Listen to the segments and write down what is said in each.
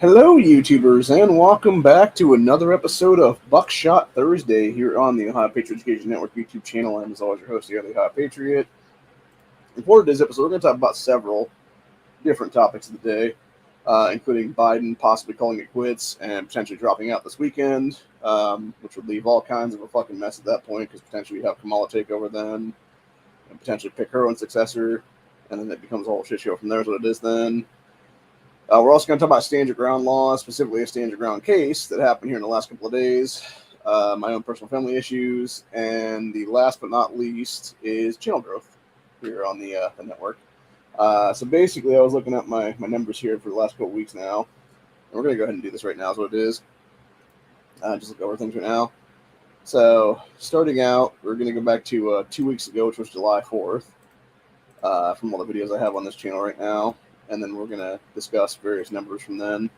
Hello, YouTubers, and welcome back to another episode of Buckshot Thursday here on the Ohio Patriot Education Network YouTube channel. I'm, as always, your host, the Ohio Patriot. And for today's episode, we're going to talk about several different topics of the day, including Biden possibly calling it quits and potentially dropping out this weekend, which would leave all kinds of a fucking mess at that point because potentially we have Kamala take over then and potentially pick her own successor, and then it becomes a whole shit show from there is what it is then. We're also going to talk about stand your ground law, specifically a stand your ground case that happened here in the last couple of days, my own personal family issues, and the last but not least is channel growth here on the network. So basically, I was looking at my numbers here for the last couple of weeks now, and we're going to go ahead and do this right now is what it is. Just look over things right now. So starting out, we're going to go back to 2 weeks ago, which was July 4th, from all the videos I have on this channel right now. And then we're going to discuss various numbers from then.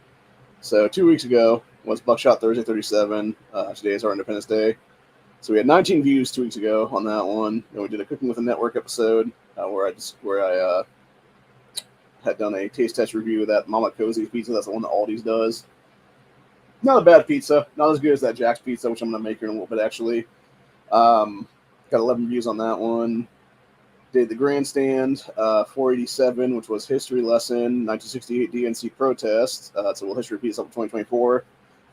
So 2 weeks ago was Buckshot Thursday 37. Today is our Independence Day. So we had 19 views 2 weeks ago on that one. Then we did a Cooking with a Network episode where I had done a taste test review of that Mama Cozy's pizza. That's the one that Aldi's does. Not a bad pizza. Not as good as that Jack's pizza, which I'm going to make here in a little bit, actually. Got 11 views on that one. Did the Grandstand 487, which was History Lesson, 1968 DNC Protest. It's a little history piece up in 2024.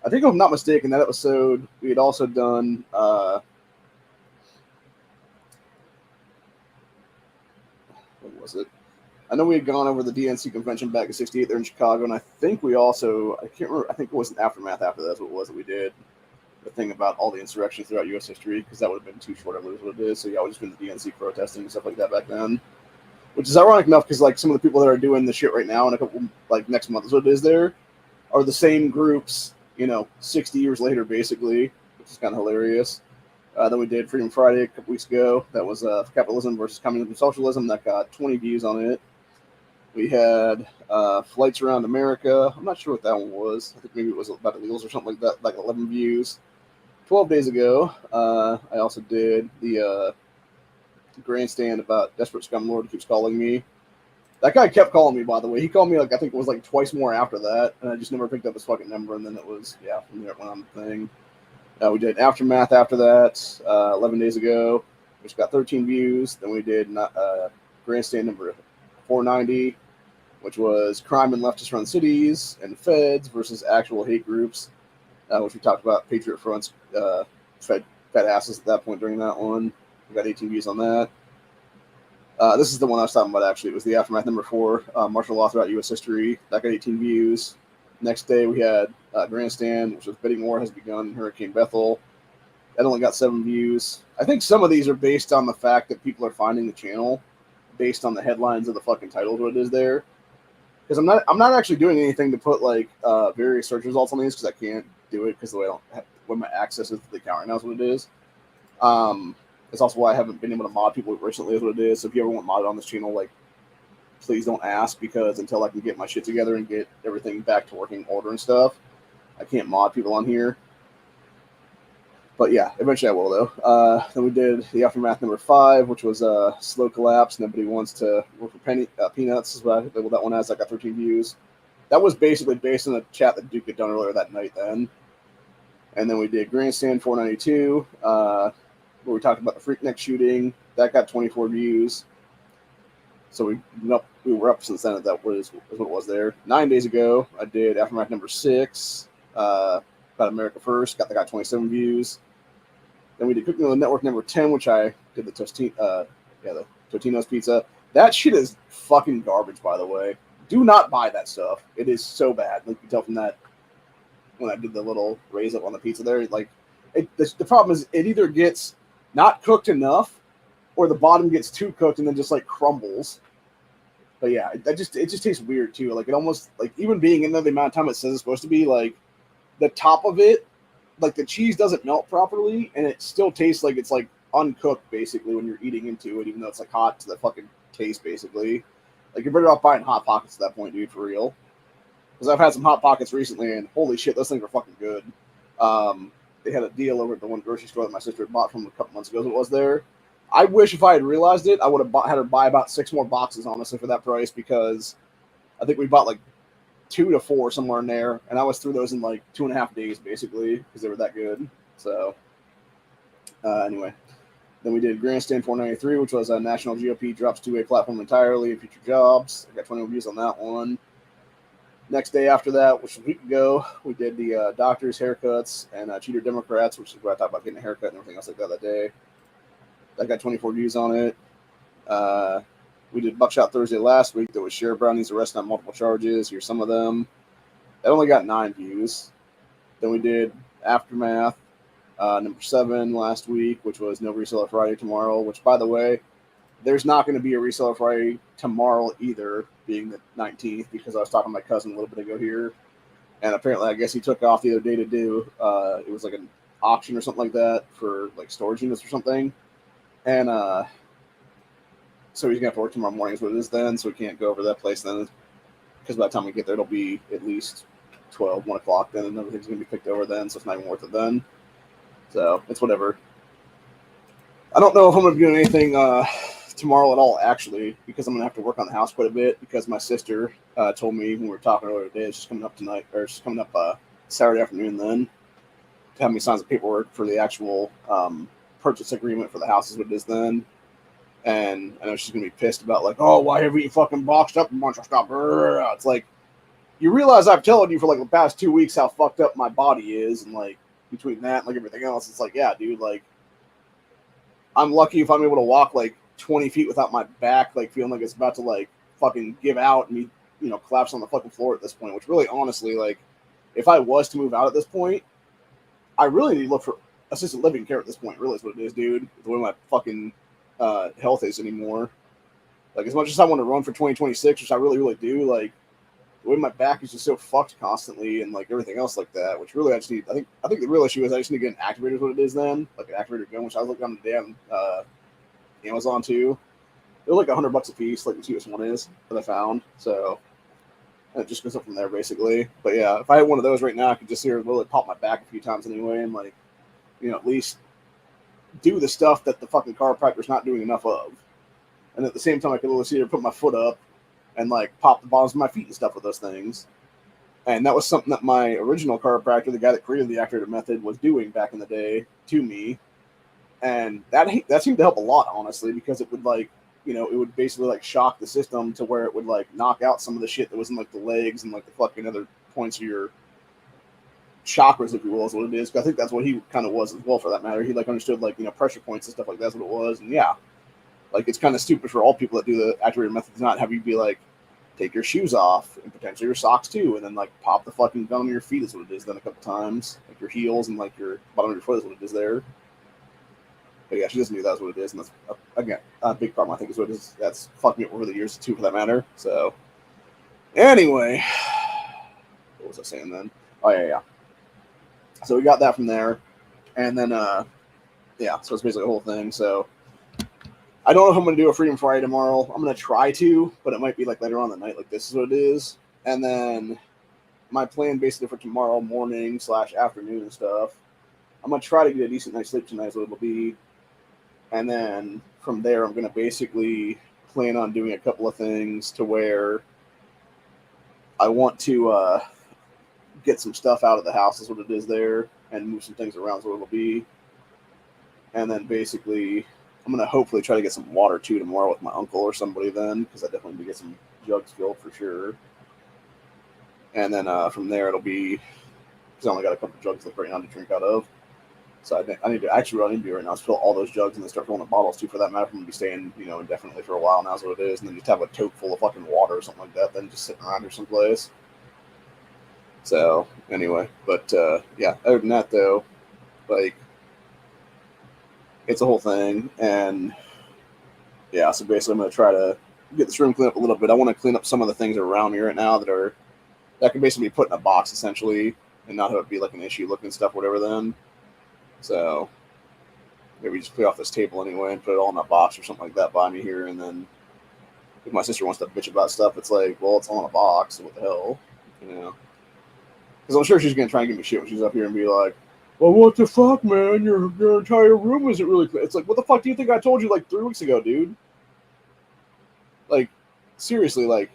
I think if I'm not mistaken, that episode, we had also done what was it? I know we had gone over the DNC convention back in 68 there in Chicago, and I think we also, I can't remember, I think it was an aftermath after that, that's what it was that we did. The thing about all the insurrections throughout U.S. history, because that would have been too short, I believe, what it is. So yeah, we just been the DNC protesting and stuff like that back then, which is ironic enough because like some of the people that are doing the shit right now and a couple like next month is what it is there are the same groups, 60 years later basically, which is kind of hilarious. Then we did Freedom Friday a couple weeks ago. That was capitalism versus communism and socialism. That got 20 views on it. We had Flights Around America. I'm not sure what that one was. I think maybe it was about illegals or something like that, like 11 views. 12 days ago, I also did the Grandstand about Desperate Scumlord Keeps Calling Me. That guy kept calling me, by the way. He called me, I think it was twice more after that, and I just never picked up his fucking number, and then it was, from there it went on the thing. We did Aftermath after that, 11 days ago, which got 13 views. Then we did Grandstand number 490, which was Crime and Leftist Run Cities and Feds versus actual hate groups. Which we talked about Patriot Front's fed asses at that point during that one. We got 18 views on that. This is the one I was talking about, actually. It was the Aftermath number 4, Martial Law Throughout U.S. History. That got 18 views. Next day, we had Grandstand, which was Bidding War Has Begun, Hurricane Bethel. That only got 7 views. I think some of these are based on the fact that people are finding the channel based on the headlines of the fucking titles, what it is there. Because I'm not actually doing anything to put various search results on these because I can't do it because the way I don't have what my access is to the account right now is what it is. It's also why I haven't been able to mod people recently is what it is. So if you ever want modded on this channel, please don't ask, because until I can get my shit together and get everything back to working order and stuff, I can't mod people on here. But yeah, eventually I will though. Then we did the Aftermath number 5, which was Slow Collapse. Nobody Wants to Work for Peanuts is what I labeled that one as. That got 13 views. That was basically based on the chat that Duke had done earlier that night then. And then we did Grandstand 492, where we talked about the Freakneck shooting. That got 24 views. So we were up since then. That was what it was there. 9 days ago, I did Aftermath number 6, about America First. That got 27 views. Then we did Cooking on the Network number 10, which I did the Totino's pizza. That shit is fucking garbage, by the way. Do not buy that stuff. It is so bad. Like you can tell from that when I did the little raise up on the pizza there. The problem is it either gets not cooked enough or the bottom gets too cooked and then just crumbles. But yeah, it just tastes weird too. It almost even being in there the amount of time it says it's supposed to be, the top of it, the cheese doesn't melt properly and it still tastes like it's uncooked basically when you're eating into it, even though it's hot to the fucking taste basically. You're better off buying Hot Pockets at that point, dude, for real. Because I've had some Hot Pockets recently and holy shit, those things are fucking good. They had a deal over at the one grocery store that my sister had bought from a couple months ago. It was there. I wish if I had realized it, I would have had her buy about 6 more boxes, honestly, for that price, because I think we bought 2 to 4 somewhere in there, and I was through those in like 2.5 days basically because they were that good. So anyway, then we did Grandstand 493, which was a National GOP drops two-way platform entirely and future jobs. I got 20 reviews on that one. Next day after that, which was a week ago, we did the doctors, haircuts, and cheater Democrats, which is where I talked about getting a haircut and everything else like that day. That got 24 views on it. We did Buckshot Thursday last week. That was Sheriff Browning's arrested on multiple charges. Here's some of them. That only got 9 views. Then we did Aftermath, number 7 last week, which was No Reseller Friday tomorrow, which, by the way, there's not going to be a Reseller Friday tomorrow either, being the 19th, because I was talking to my cousin a little bit ago here, and apparently I guess he took off the other day to do, it was like an auction or something like that for like storage units or something, and so he's going to have to work tomorrow morning is what it is then, so we can't go over that place then, because by the time we get there, it'll be at least 1 o'clock then, and everything's going to be picked over then, so it's not even worth it then. So it's whatever. I don't know if I'm going to be doing anything tomorrow at all, actually, because I'm going to have to work on the house quite a bit, because my sister told me when we were talking earlier today, she's coming up tonight, or she's coming up Saturday afternoon then, to have me sign some paperwork for the actual purchase agreement for the house is what it is then. And I know she's going to be pissed about, like, oh, why have you fucking boxed up a bunch of stuff? It's like, you realize I've told you for, like, the past 2 weeks how fucked up my body is, and, like, between that and, like, everything else, it's like, yeah, dude, like, I'm lucky if I'm able to walk, like, 20 feet without my back, like, feeling like it's about to, like, fucking give out and me, you know, collapse on the fucking floor at this point, which really, honestly, like, if I was to move out at this point, I really need to look for assisted living care at this point, really is what it is, dude, the way my fucking health is anymore. Like, as much as I want to run for 2026, which I really, really do, like, the way my back is just so fucked constantly and, like, everything else like that, which really I just need, I think the real issue is I just need to get an activator is what it is then, like an activator gun, which I was looking on the damn Amazon too. They're like $100 a piece, like the cheapest one is that I found. So and it just goes up from there basically. But yeah, if I had one of those right now, I could just see her really pop my back a few times anyway, and like, you know, at least do the stuff that the fucking chiropractor's not doing enough of. And at the same time, I could see her put my foot up and like pop the bottoms of my feet and stuff with those things. And that was something that my original chiropractor, the guy that created the activator method, was doing back in the day to me. And that seemed to help a lot, honestly, because it would, like, you know, it would basically like shock the system to where it would like knock out some of the shit that was in like the legs and like the fucking other points of your chakras, if you will, is what it is. I think that's what he kind of was as well, for that matter. He like understood like, you know, pressure points and stuff like that's what it was. And yeah, like it's kind of stupid for all people that do the activator method to not have you be like, take your shoes off and potentially your socks too, and then like pop the fucking gun on your feet is what it is then a couple times, like your heels and like your bottom of your foot is what it is there. But yeah, she doesn't do that's what it is, and that's again a big problem. I think is what it is. That's fucked me up over the years too, for that matter. So anyway, what was I saying then? Oh yeah. So we got that from there, and then yeah, so it's basically the whole thing. So I don't know if I'm going to do a Freedom Friday tomorrow. I'm going to try to, but it might be like later on in the night, like this is what it is. And then my plan basically for tomorrow morning / afternoon and stuff, I'm going to try to get a decent night's sleep tonight is what it'll be. And then from there, I'm going to basically plan on doing a couple of things to where I want to get some stuff out of the house is what it is there, and move some things around is what it'll be. And then basically I'm going to hopefully try to get some water too tomorrow with my uncle or somebody then, because I definitely need to get some jugs filled for sure. And then from there it'll be, because I only got a couple jugs left right now to drink out of. So I need to actually what I need to do right now is fill all those jugs and then start filling the bottles too, for that matter. I'm going to be staying, you know, indefinitely for a while now is what it is. And then just have a tote full of fucking water or something like that, then just sitting around here someplace. So anyway, but yeah, other than that though, like, it's a whole thing. And yeah, so basically I'm going to try to get this room cleaned up a little bit. I want to clean up some of the things around me right now that can basically be put in a box essentially, and not have it be like an issue looking stuff, whatever then. So maybe just clear off this table anyway and put it all in a box or something like that by me here. And then if my sister wants to bitch about stuff, it's like, well, it's all in a box, so what the hell, you know? Because I'm sure she's going to try and give me shit when she's up here and be like, well, what the fuck, man? Your entire room isn't really clean. It's like, what the fuck do you think I told you like 3 weeks ago, dude? Like, seriously, like,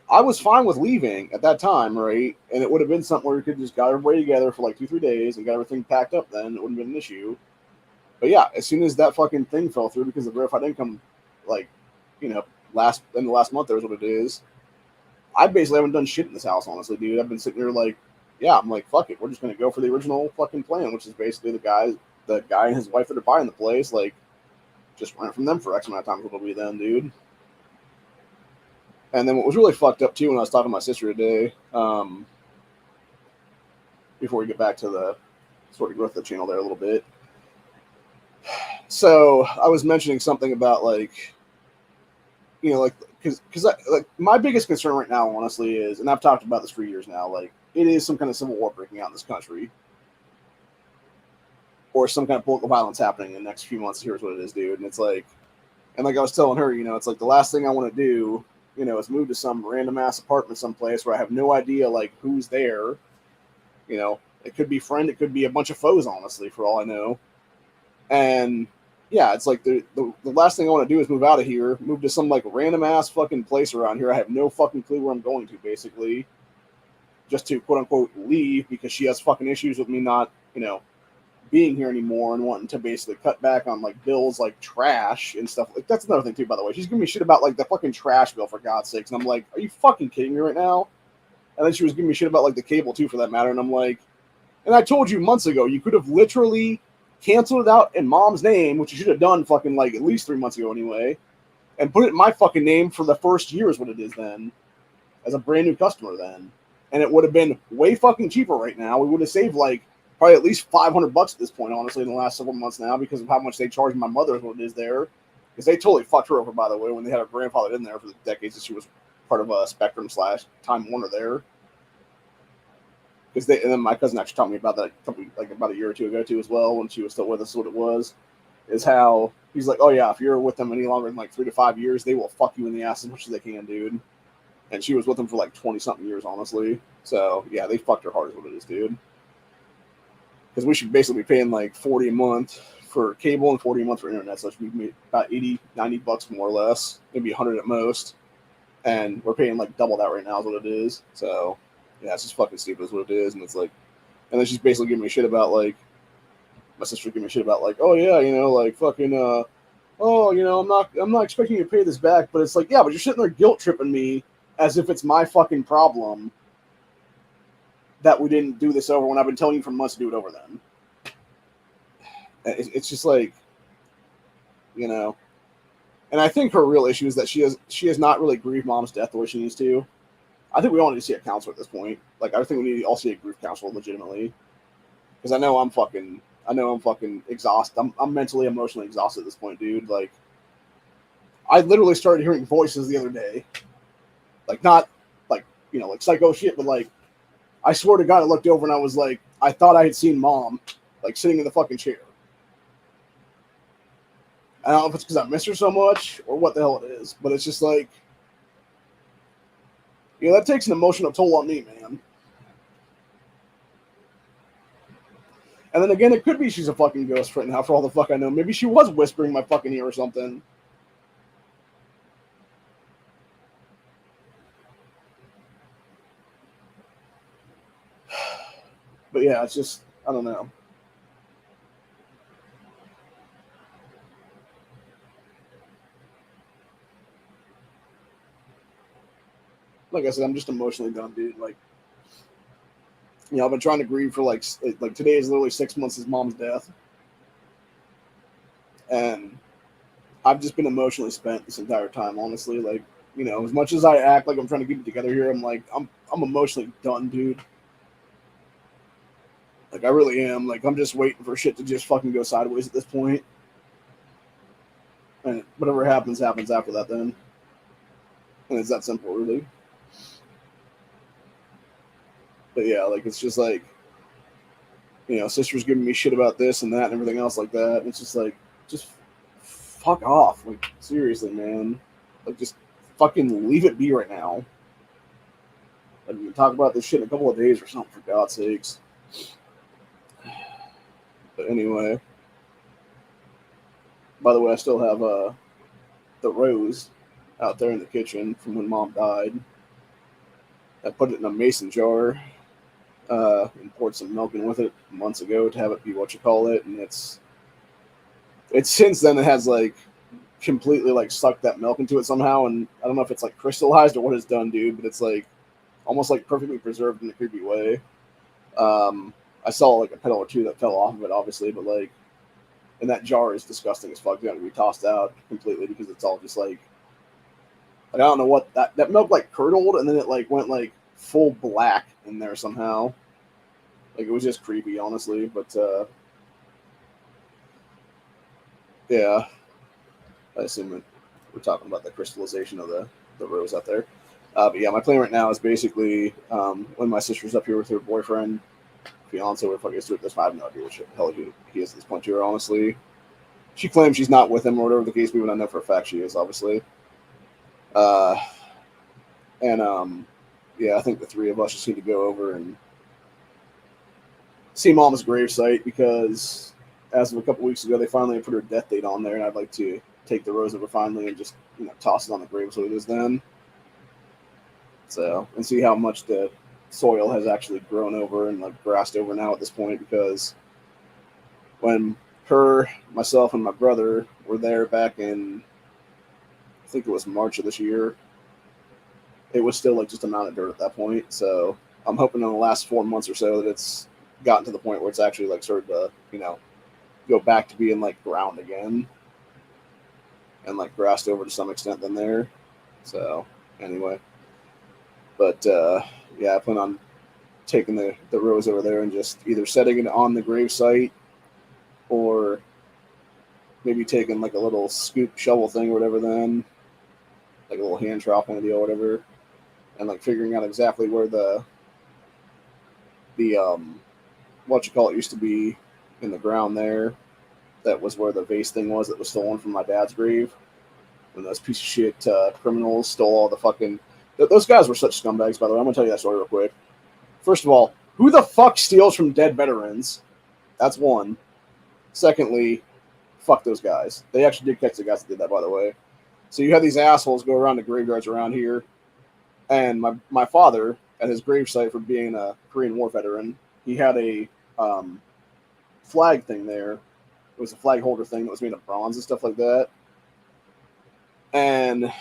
I was fine with leaving at that time, right? And it would have been something where we could just got everybody together for like 2-3 days and got everything packed up. Then it wouldn't have been an issue. But yeah, as soon as that fucking thing fell through because the verified income, like, you know, last in the last month, there's what it is. I basically haven't done shit in this house, honestly, dude. I've been sitting here like, yeah, I'm like, fuck it, we're just gonna go for the original fucking plan, which is basically the guy and his wife that are buying the place, like, just rent from them for X amount of time. It'll be then, dude. And then what was really fucked up too when I was talking to my sister today, before we get back to the sort of growth of the channel there a little bit. So I was mentioning something about like, you know, like because like my biggest concern right now, honestly, is, and I've talked about this for years now, like it is some kind of civil war breaking out in this country, or some kind of political violence happening in the next few months. Here's what it is, dude, and it's like, and like I was telling her, you know, it's like the last thing I want to do, you know, is move to some random ass apartment someplace where I have no idea like who's there. You know, it could be friend, it could be a bunch of foes, honestly, for all I know. And yeah, it's like the last thing I want to do is move out of here, move to some like random ass fucking place around here. I have no fucking clue where I'm going to, basically, just to quote unquote leave because she has fucking issues with me not, you know, being here anymore and wanting to basically cut back on like bills like trash and stuff. Like that's another thing too, by the way. She's giving me shit about like the fucking trash bill, for God's sakes. And I'm like, are you fucking kidding me right now? And then she was giving me shit about like the cable too, for that matter. And I'm like, and I told you months ago, you could have literally canceled it out in mom's name, which you should have done fucking like at least 3 months ago anyway, and put it in my fucking name for the first year is what it is then, as a brand new customer then. And it would have been way fucking cheaper right now. We would have saved like probably at least $500 at this point, honestly, in the last several months now, because of how much they charge my mother is what it is there. Because they totally fucked her over, by the way, when they had her grandfather in there for the decades that she was part of a Spectrum / Time Warner there. Because and then my cousin actually taught me about that like about a year or two ago too as well, when she was still with us. What it was is how he's like, oh yeah, if you're with them any longer than like 3 to 5 years, they will fuck you in the ass as much as they can, dude. And she was with them for like 20 something years, honestly. So yeah, they fucked her hard, is what it is, dude. Because we should basically be paying like 40 a month for cable and 40 a month for internet, so it should be about 80, $90 more or less, maybe 100 at most. And we're paying like double that right now, is what it is. So yeah, it's just fucking stupid, is what it is. And it's like, and then she's basically giving me shit about like, my sister giving me shit about like, oh yeah, you know, like fucking, oh, you know, I'm not expecting you to pay this back, but it's like, yeah, but you're sitting there guilt tripping me as if it's my fucking problem that we didn't do this over when I've been telling you for months to do it over then. It's just like, you know, and I think her real issue is that she has not really grieved mom's death the way she needs to. I think we all need to see a counselor at this point. Like, I think we need to all see a grief counselor legitimately, because I know I'm fucking exhausted. I'm mentally, emotionally exhausted at this point, dude. Like, I literally started hearing voices the other day, like not like, you know, like psycho shit, but like, I swear to God, I looked over and I was like, I thought I had seen mom like sitting in the fucking chair. I don't know if it's because I miss her so much or what the hell it is, but it's just like, you know, that takes an emotional toll on me, man. And then again, it could be she's a fucking ghost right now, for all the fuck I know. Maybe she was whispering my fucking ear or something. But yeah, it's just, I don't know. Like I said, I'm just emotionally done, dude. Like, you know, I've been trying to grieve for like today is literally 6 months since mom's death, and I've just been emotionally spent this entire time. Honestly, like, you know, as much as I act like I'm trying to keep it together here, I'm like, I'm emotionally done, dude. Like, I really am. Like, I'm just waiting for shit to just fucking go sideways at this point, and whatever happens, happens after that. Then, and it's that simple, really. But yeah, like, it's just like, you know, sister's giving me shit about this and that and everything else like that. And it's just like, just fuck off. Like, seriously, man. Like, just fucking leave it be right now. Like, we can talk about this shit in a couple of days or something, for God's sakes. But anyway, by the way, I still have the rose out there in the kitchen from when mom died. I put it in a mason jar and poured some milk in with it months ago to have it be what you call it, and it's since then it has like completely like sucked that milk into it somehow, and I don't know if it's like crystallized or what it's done, dude, but it's like almost like perfectly preserved in a creepy way. I saw like a petal or two that fell off of it, obviously, but like, and that jar is disgusting as fuck. It's gonna be tossed out completely because it's all just like I don't know what that milk like curdled and then it like went like full black in there somehow. Like it was just creepy, honestly. But yeah, I assume that we're talking about the crystallization of the rose out there. But yeah, my plan right now is basically when my sister's up here with her boyfriend, fiance, what the fuck is it? I have no idea what the hell he is at this point to her, honestly. She claims she's not with him or whatever the case may be, but I know for a fact she is, obviously. Uh, and yeah, I think the three of us just need to go over and see Mom's gravesite because as of a couple weeks ago, they finally put her death date on there, and I'd like to take the rose over finally and just toss it on the grave so it is then. So and see how much the soil has actually grown over and like grassed over now at this point because when her, myself, and my brother were there back in I think it was March of this year, it was still like just a mound of dirt at that point. So I'm hoping in the last 4 months or so that it's gotten to the point where it's actually like started to, go back to being like ground again and like grassed over to some extent then there. So anyway, but yeah, I plan on taking the rose over there and just either setting it on the grave site or maybe taking like a little scoop shovel thing or whatever then, like a little hand trowel kind of deal or whatever, and like figuring out exactly where the what you call it used to be in the ground there. That was where the vase thing was that was stolen from my dad's grave. When those piece of shit criminals stole all the fucking. Those guys were such scumbags, by the way. I'm gonna tell you that story real quick. First of all, who the fuck steals from dead veterans? That's one. Secondly, fuck those guys. They actually did catch the guys that did that, by the way. So you had these assholes go around the graveyards around here, and my father at his gravesite for being a Korean War veteran, he had a flag thing there. It was a flag holder thing that was made of bronze and stuff like that. And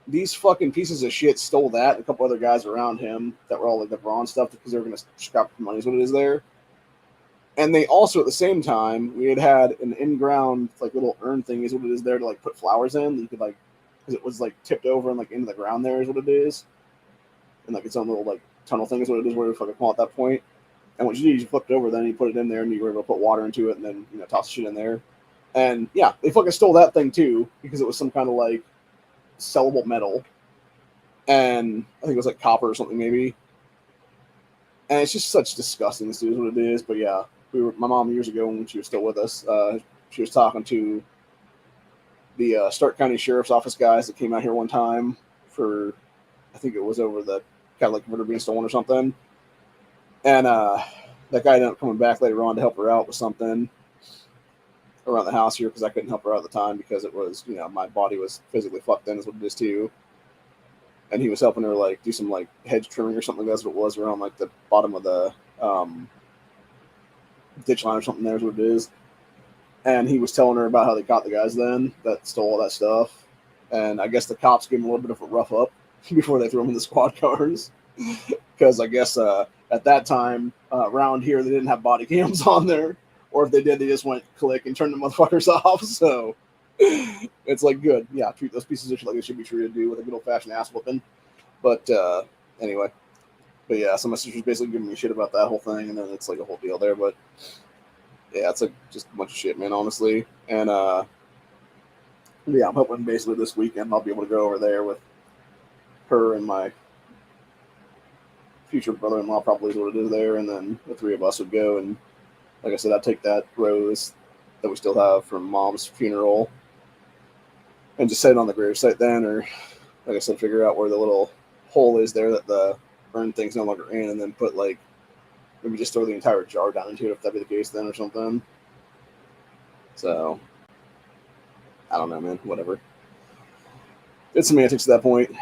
these fucking pieces of shit stole that. A couple other guys around him that were all like the bronze stuff because they were going to scrap the money is what it is there. And they also, at the same time, we had an in-ground like little urn thing is what it is there to like put flowers in. You could like, because it was like tipped over and like into the ground there is what it is. And like its own little like tunnel thing is what it is, whatever the fuck I call it at that point. And what you did is you flipped over, then you put it in there, and you were able to put water into it, and then toss the shit in there. And yeah, they fucking stole that thing too because it was some kind of like sellable metal, and I think it was like copper or something maybe. And it's just such disgusting. This is what it is. But yeah, my mom years ago when she was still with us, she was talking to the Stark County Sheriff's Office guys that came out here one time for, I think it was over the kind of like murder being stolen or something. And that guy ended up coming back later on to help her out with something around the house here because I couldn't help her out at the time because it was, my body was physically fucked in is what it is too. And he was helping her like do some like hedge trimming or something. That's what it was around like the bottom of the ditch line or something. There's what it is. And he was telling her about how they caught the guys then that stole all that stuff. And I guess the cops gave him a little bit of a rough up before they threw him in the squad cars. Because I guess at that time around here they didn't have body cams on there, or if they did, they just went click and turned the motherfuckers off. So it's like good, yeah. Treat those pieces of shit like they should be treated, do with a good old fashioned ass whooping. But anyway, but yeah, so my sister's basically giving me shit about that whole thing, and then it's like a whole deal there. But yeah, it's like just a bunch of shit, man, honestly. And yeah, I'm hoping basically this weekend I'll be able to go over there with her and my future brother-in-law, probably is what it is there, and then the three of us would go. And like I said, I'd take that rose that we still have from Mom's funeral and just set it on the gravesite then, or like I said, figure out where the little hole is there that the urn thing's no longer in, and then put like maybe just throw the entire jar down into it if that'd be the case then or something. So I don't know, man. Whatever. It's semantics at that point,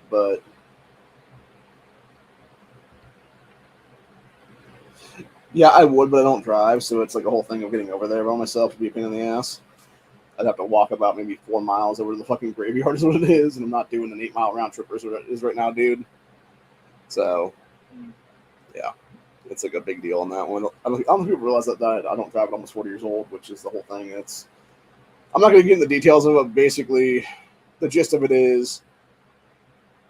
but Yeah, I would, but I don't drive, so it's like a whole thing of getting over there by myself would be a pain in the ass. I'd have to walk about maybe 4 miles over to the fucking graveyard is what it is, and I'm not doing an 8 mile round trip is what it is right now, dude. So, yeah, it's like a big deal on that one. I don't know if people realize that I don't drive at almost 40 years old, which is the whole thing. I'm not going to get into the details of it, but basically, the gist of it is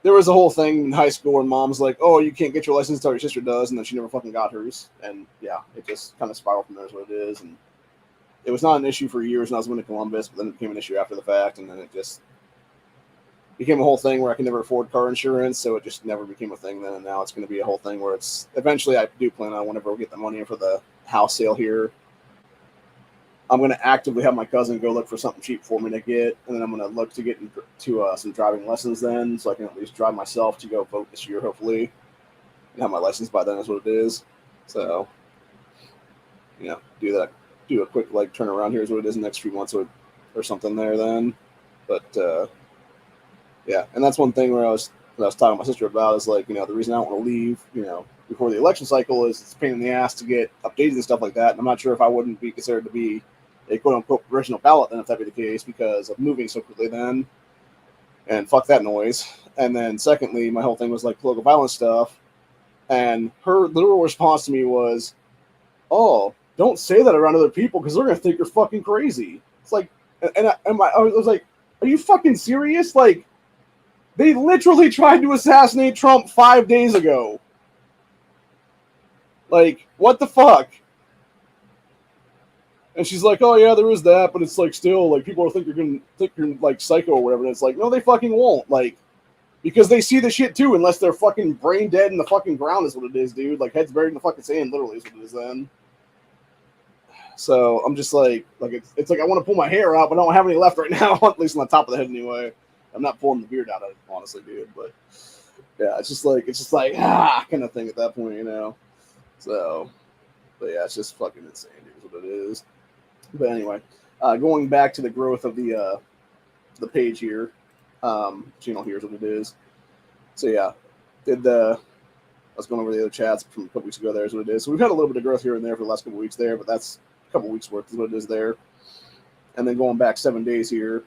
there was a whole thing in high school where mom's like, oh, you can't get your license until your sister does, and then she never fucking got hers. And yeah, it just kind of spiraled from there is what it is. And it was not an issue for years when I was living in Columbus, but then it became an issue after the fact, and then it just became a whole thing where I could never afford car insurance, so it just never became a thing then. And now it's going to be a whole thing where it's eventually I do plan on whenever we get the money in for the house sale here, I'm going to actively have my cousin go look for something cheap for me to get, and then I'm going to look to get into some driving lessons then, so I can at least drive myself to go vote this year, hopefully, and have my license by then is what it is. So, do that. Do a quick like turnaround here is what it is in the next few months or something there then. But yeah, and that's one thing where I was talking to my sister about is like, the reason I don't want to leave, before the election cycle is it's a pain in the ass to get updated and stuff like that. And I'm not sure if I wouldn't be considered to be a quote unquote original ballot then if that be the case because of moving so quickly then. And fuck that noise. And then secondly, my whole thing was like political violence stuff. And her literal response to me was, oh, don't say that around other people because they're going to think you're fucking crazy. It's like, and I was like, are you fucking serious? Like, they literally tried to assassinate Trump 5 days ago. Like, what the fuck? And she's like, oh yeah, there is that, but it's like still like people think you're like psycho or whatever. And it's like, no, they fucking won't. Like, because they see the shit too, unless they're fucking brain dead in the fucking ground is what it is, dude. Like heads buried in the fucking sand, literally is what it is then. So I'm just like it's like I want to pull my hair out, but I don't have any left right now, at least on the top of the head anyway. I'm not pulling the beard out of it, honestly, dude. But yeah, it's just like kind of thing at that point, So, but yeah, it's just fucking insane, dude, is what it is. But anyway, going back to the growth of the page here, here's what it is. So yeah, I was going over the other chats from a couple weeks ago. There's what it is. So we've had a little bit of growth here and there for the last couple weeks there, but that's a couple weeks worth is what it is there. And then going back 7 days here.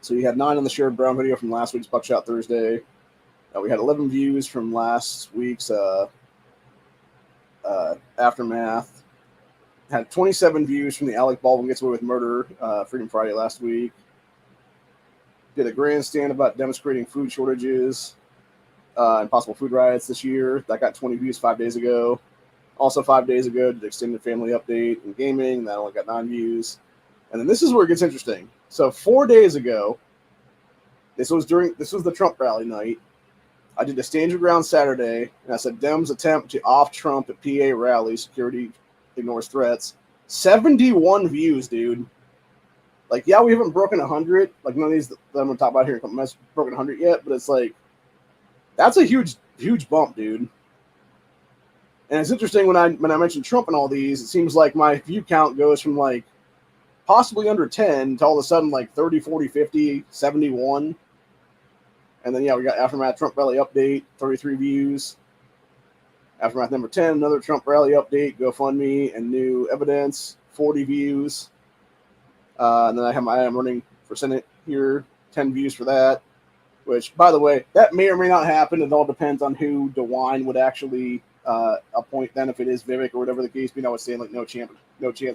So you had 9 on the Sherrod Brown video from last week's Buckshot Thursday. We had 11 views from last week's Aftermath. Had 27 views from the Alec Baldwin Gets Away with Murder, Freedom Friday last week. Did a grandstand about demonstrating food shortages and possible food riots this year. That got 20 views 5 days ago. Also 5 days ago, did extended family update in gaming. That only got 9 views. And then this is where it gets interesting. So 4 days ago, this was the Trump rally night. I did a stand your ground Saturday, and I said Dems attempt to off Trump at PA rally, security ignores threats. 71 views, dude. Like, yeah, we haven't broken 100. Like, none of these that I'm going to talk about here haven't broken 100 yet, but it's like, that's a huge, huge bump, dude. And it's interesting when I mentioned Trump and all these, it seems like my view count goes from like possibly under 10 to all of a sudden like 30, 40, 50, 71. And then, yeah, we got Aftermath Trump rally update, 33 views. Aftermath number 10, another Trump rally update, GoFundMe, and new evidence, 40 views. And then I am running for Senate here, 10 views for that. Which, by the way, that may or may not happen. It all depends on who DeWine would actually appoint then, if it is Vivek or whatever the case be. I was saying like no chance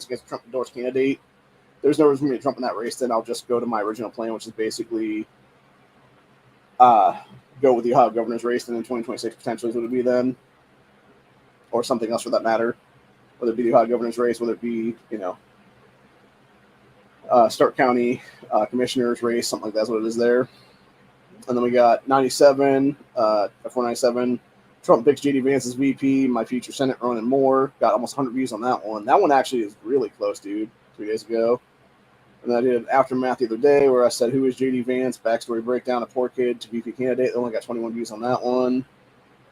against a Trump endorsed candidate. There's no reason for me to Trump in that race. Then I'll just go to my original plan, which is basically go with the Ohio governor's race. Then in 2026 potentially is what it would be then, or something else for that matter. Whether it be the Ohio governor's race, whether it be Stark County commissioner's race, something like that's what it is there. And then we got 97, 497. Trump picks J.D. Vance as VP, my future Senate run, and more. Got almost 100 views on that one. That one actually is really close, dude, 3 days ago. And then I did an Aftermath the other day where I said, who is J.D. Vance? Backstory breakdown of poor kid to VP candidate. They only got 21 views on that one.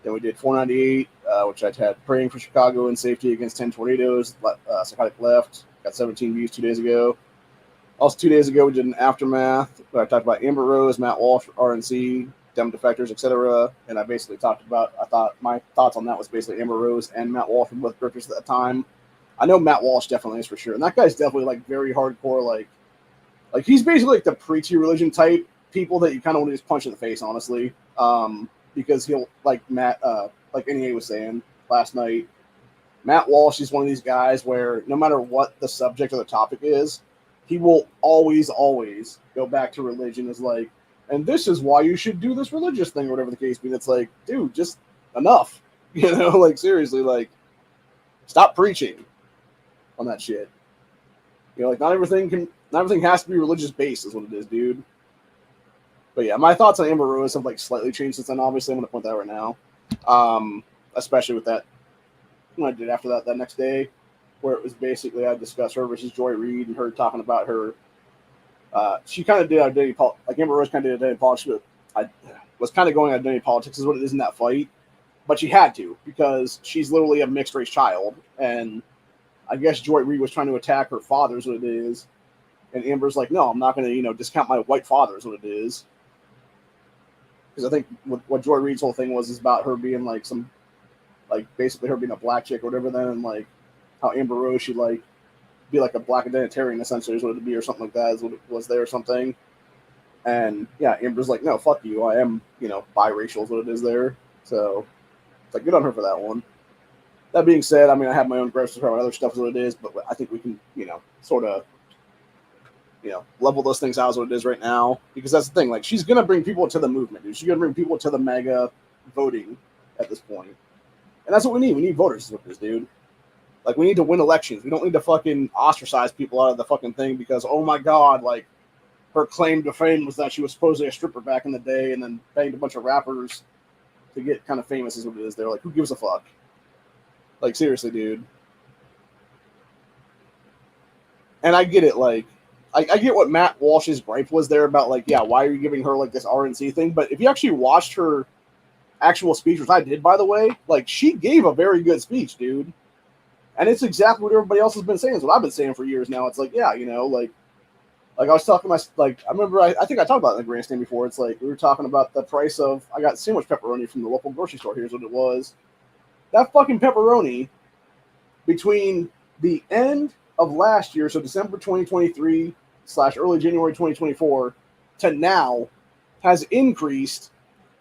Then we did 498, which I had praying for Chicago and safety against 10 tornadoes. Psychotic left. Got 17 views 2 days ago. Also 2 days ago, we did an Aftermath where I talked about Amber Rose, Matt Walsh, RNC, Dem defectors, etc. And I basically talked about, I thought my thoughts on that was basically Amber Rose and Matt Walsh were both grifters at that time. I know Matt Walsh definitely is for sure, and that guy's definitely like very hardcore, like he's basically like the preachy religion type people that you kind of want to just punch in the face, honestly, because he'll like like NEA was saying last night. Matt Walsh is one of these guys where no matter what the subject or the topic is, he will always go back to religion as like, and this is why you should do this religious thing or whatever the case be. That's like, dude, just enough, like seriously, like stop preaching on that shit. Like not everything has to be religious based is what it is, dude. But yeah, my thoughts on Amber Rose have like slightly changed since then. Obviously, I'm gonna point that right now, especially with that when I did after that next day, where it was basically I discussed her versus Joy Reid and her talking about her. She kind of did identity politics, like Amber Rose kind of did identity politics. I was kind of going identity politics is what it is in that fight, but she had to because she's literally a mixed race child, and I guess Joy Reid was trying to attack her father is what it is, and Amber's like, no, I'm not going to discount my white father is what it is, because I think what Joy Reid's whole thing was is about her being like some, like basically her being a black chick or whatever then, and like how Amber Rose should like be like a black identitarian essentially is what it'd be or something like that is what it was there or something. And yeah, Amber's like, no, fuck you, I am biracial is what it is there. So it's like good on her for that one. That being said, I mean I have my own gripes with other stuff is what it is, but I think we can sort of level those things out as what it is right now, because that's the thing, like she's gonna bring people to the movement, dude. She's gonna bring people to the mega voting at this point. And that's what we need. We need voters is what it is, dude. Like, we need to win elections. We don't need to fucking ostracize people out of the fucking thing because, oh my God, like, her claim to fame was that she was supposedly a stripper back in the day and then banged a bunch of rappers to get kind of famous is what it is. They're like, who gives a fuck? Like, seriously, dude. And I get it, like, I get what Matt Walsh's gripe was there about, like, yeah, why are you giving her, like, this RNC thing? But if you actually watched her actual speech, which I did, by the way, like, she gave a very good speech, dude. And it's exactly what everybody else has been saying. It's what I've been saying for years now. It's like, yeah, like I was talking to I remember, I think I talked about it in the grandstand before. It's like, we were talking about the price of, I got sandwich pepperoni from the local grocery store. Here's what it was. That fucking pepperoni between the end of last year, so December 2023 / early January 2024 to now has increased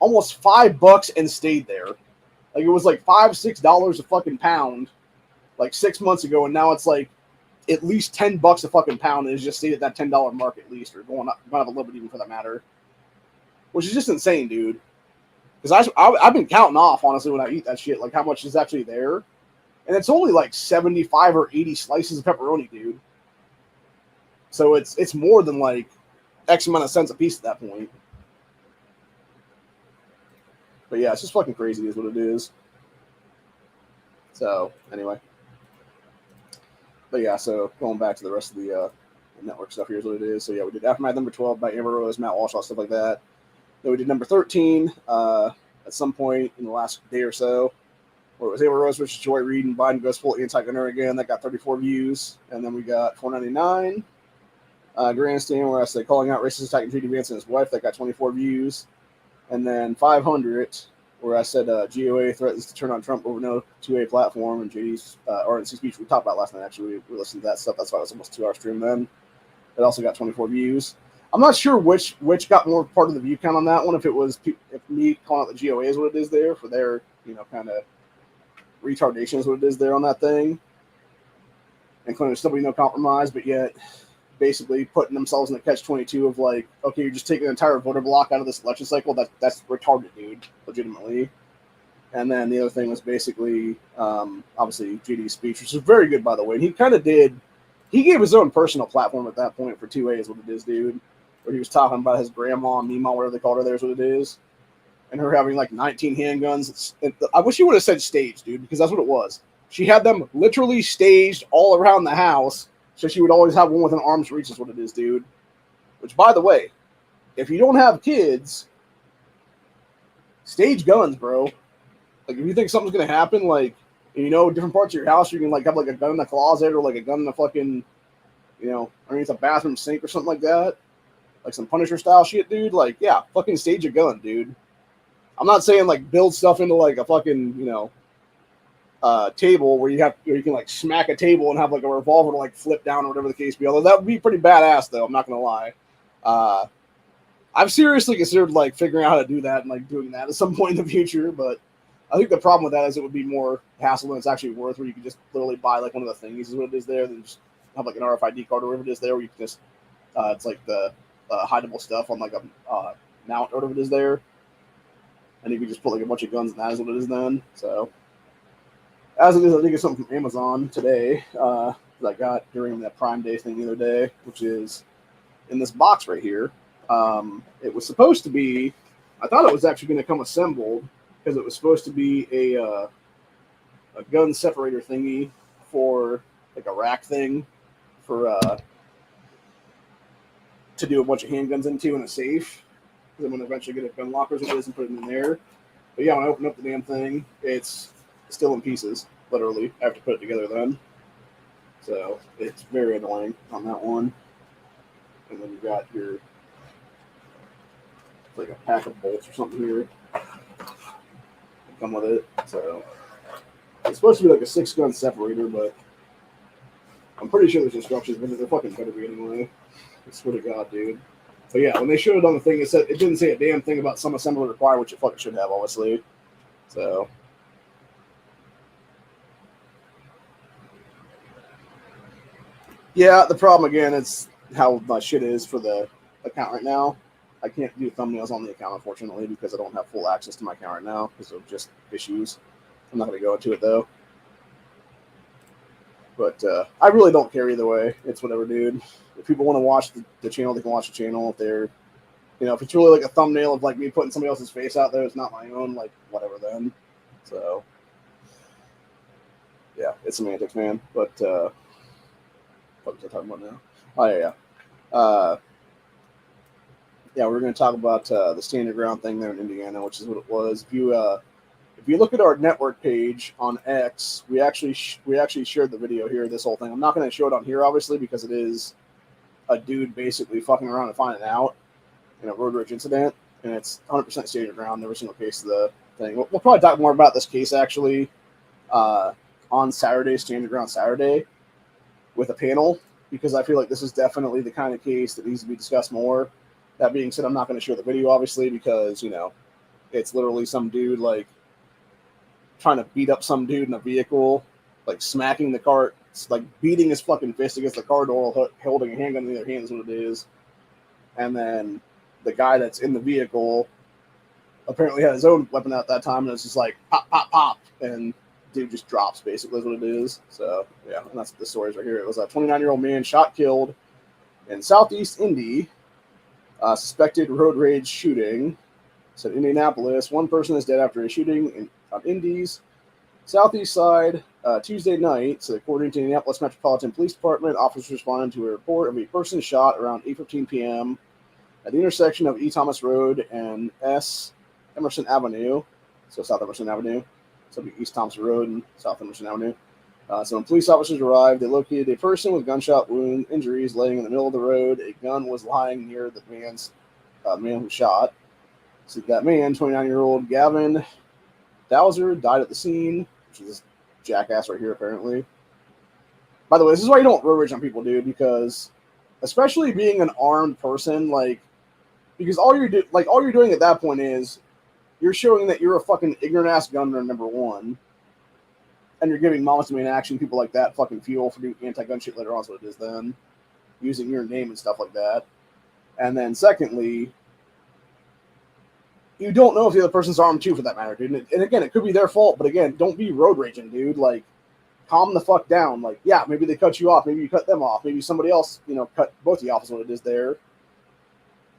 almost $5 and stayed there. Like it was like $5-6 a fucking pound like 6 months ago, and now it's like at least $10 a fucking pound, and it's just stayed at that $10 mark at least, or going up a little bit even for that matter, which is just insane, dude. Because I've been counting off, honestly, when I eat that shit, like how much is actually there, and it's only like 75 or 80 slices of pepperoni, dude. So it's more than like X amount of cents a piece at that point. But yeah, it's just fucking crazy is what it is. So anyway. But yeah, so going back to the rest of the network stuff, here's what it is. So yeah, we did Aftermath number 12 by Amber Rose, Matt Walsh, stuff like that. Then we did number 13 at some point in the last day or so, where it was Amber Rose versus Joy Reid and Biden goes full anti-gunner again. That got 34 views. And then we got 499 grandstand, where I say calling out racist attacking J.D. Vance and his wife. That got 24 views. And then 500, where I said GOA threatens to turn on Trump over no 2A platform, and JD's RNC speech we talked about last night. Actually, we listened to that stuff. That's why it was almost a 2-hour stream then. It also got 24 views. I'm not sure which got more part of the view count on that one. If it was if me calling out the GOA is what it is there for their kind of retardation is what it is there on that thing, and claiming there's still be no compromise, but yet basically putting themselves in the catch-22 of like, okay, you're just taking an entire voter block out of this election cycle. That's retarded, dude, legitimately. And then the other thing was basically, obviously, JD's speech, which was very good, by the way. And he gave his own personal platform at that point for 2A is what it is, dude, where he was talking about his grandma, Mima, whatever they called her there is what it is, and her having like 19 handguns. I wish he would have said staged, dude, because that's what it was. She had them literally staged all around the house, so she would always have one within arm's reach is what it is, dude. Which, by the way, if you don't have kids, stage guns, bro. Like, if you think something's going to happen, like, different parts of your house, you can, like, have, like, a gun in the closet or, like, a gun in the fucking, underneath a bathroom sink or something like that. Like some Punisher-style shit, dude. Like, yeah, fucking stage a gun, dude. I'm not saying like build stuff into like a fucking, table where you can like smack a table and have like a revolver to like flip down or whatever the case be. Although that would be pretty badass, though. I'm not gonna lie. I've seriously considered like figuring out how to do that and like doing that at some point in the future, but I think the problem with that is it would be more hassle than it's actually worth. Where you can just literally buy like one of the thingies is what it is there, then just have like an RFID card or whatever it is there, where you can just it's like the hideable stuff on like a mount or whatever it is there, and you can just put like a bunch of guns in that is what it is then. So as it is, I think it's something from Amazon today that I got during that Prime Day thing the other day, which is in this box right here. It was supposed to be, I thought it was actually going to come assembled because it was supposed to be a gun separator thingy for like a rack thing for to do a bunch of handguns into in a safe. Because I'm going to eventually get a gun lockers with this and put it in there. But yeah, when I open up the damn thing, it's still in pieces, literally. I have to put it together then. So it's very annoying on that one. And then you got your like a pack of bolts or something here. Come with it. So it's supposed to be like a 6-gun separator, but I'm pretty sure there's instructions, but they're fucking better be anyway. I swear to God, dude. But yeah, when they showed it on the thing, it didn't say a damn thing about some assembly required, which it fucking should have, obviously. So yeah, the problem again is how my shit is for the account right now. I can't do thumbnails on the account, unfortunately, because I don't have full access to my account right now because of just issues. I'm not going to go into it, though. But I really don't care either way. It's whatever, dude. If people want to watch the channel, they can watch the channel. If they're, if it's really like a thumbnail of like me putting somebody else's face out there, it's not my own, like whatever then. So, yeah, it's semantics, man. But, what was I talking about now? Oh, yeah. Yeah, we're going to talk about the Stand Your Ground thing there in Indiana, which is what it was. If you look at our network page on X, we actually shared the video here. This whole thing. I'm not going to show it on here, obviously, because it is a dude basically fucking around and finding out in a road rage incident, and it's 100% Stand Your Ground, every single case of the thing. We'll probably talk more about this case actually on Saturday, Stand Your Ground Saturday, with a panel, because I feel like this is definitely the kind of case that needs to be discussed more. That being said, I'm not going to show the video, obviously, because, it's literally some dude, like, trying to beat up some dude in a vehicle, like, smacking the car, like, beating his fucking fist against the car door, holding a handgun in the other hand is what it is. And then the guy that's in the vehicle apparently had his own weapon at that time, and it's just like, pop, pop, pop, and dude just drops, basically, is what it is. So, yeah, and that's the stories right here. It was a 29-year-old man shot, killed in Southeast Indy. Suspected road rage shooting. Said Indianapolis. One person is dead after a shooting on Indy's southeast side Tuesday night. So according to the Indianapolis Metropolitan Police Department, officers responded to a report of a person shot around 8:15 p.m. at the intersection of E. Thomas Road and S. Emerson Avenue. So South Emerson Avenue. So it'd be East Thomas Road and South Emerson Avenue. So when police officers arrived, they located a person with gunshot wound injuries laying in the middle of the road. A gun was lying near the man who shot. So that man, 29-year-old Gavin Dowser, died at the scene, which is this jackass right here, apparently. By the way, this is why you don't road rage on people, dude, because especially being an armed person, because all you're doing at that point is you're showing that you're a fucking ignorant ass gunman, number one. And you're giving Mamas to Me in Action, people like that, fucking fuel for doing anti-gun shit later on, is what it is then. Using your name and stuff like that. And then secondly, you don't know if the other person's armed too, for that matter, dude. And again, it could be their fault, but again, don't be road raging, dude. Like, calm the fuck down. Like, yeah, maybe they cut you off. Maybe you cut them off. Maybe somebody else, cut both of you off, is what it is there.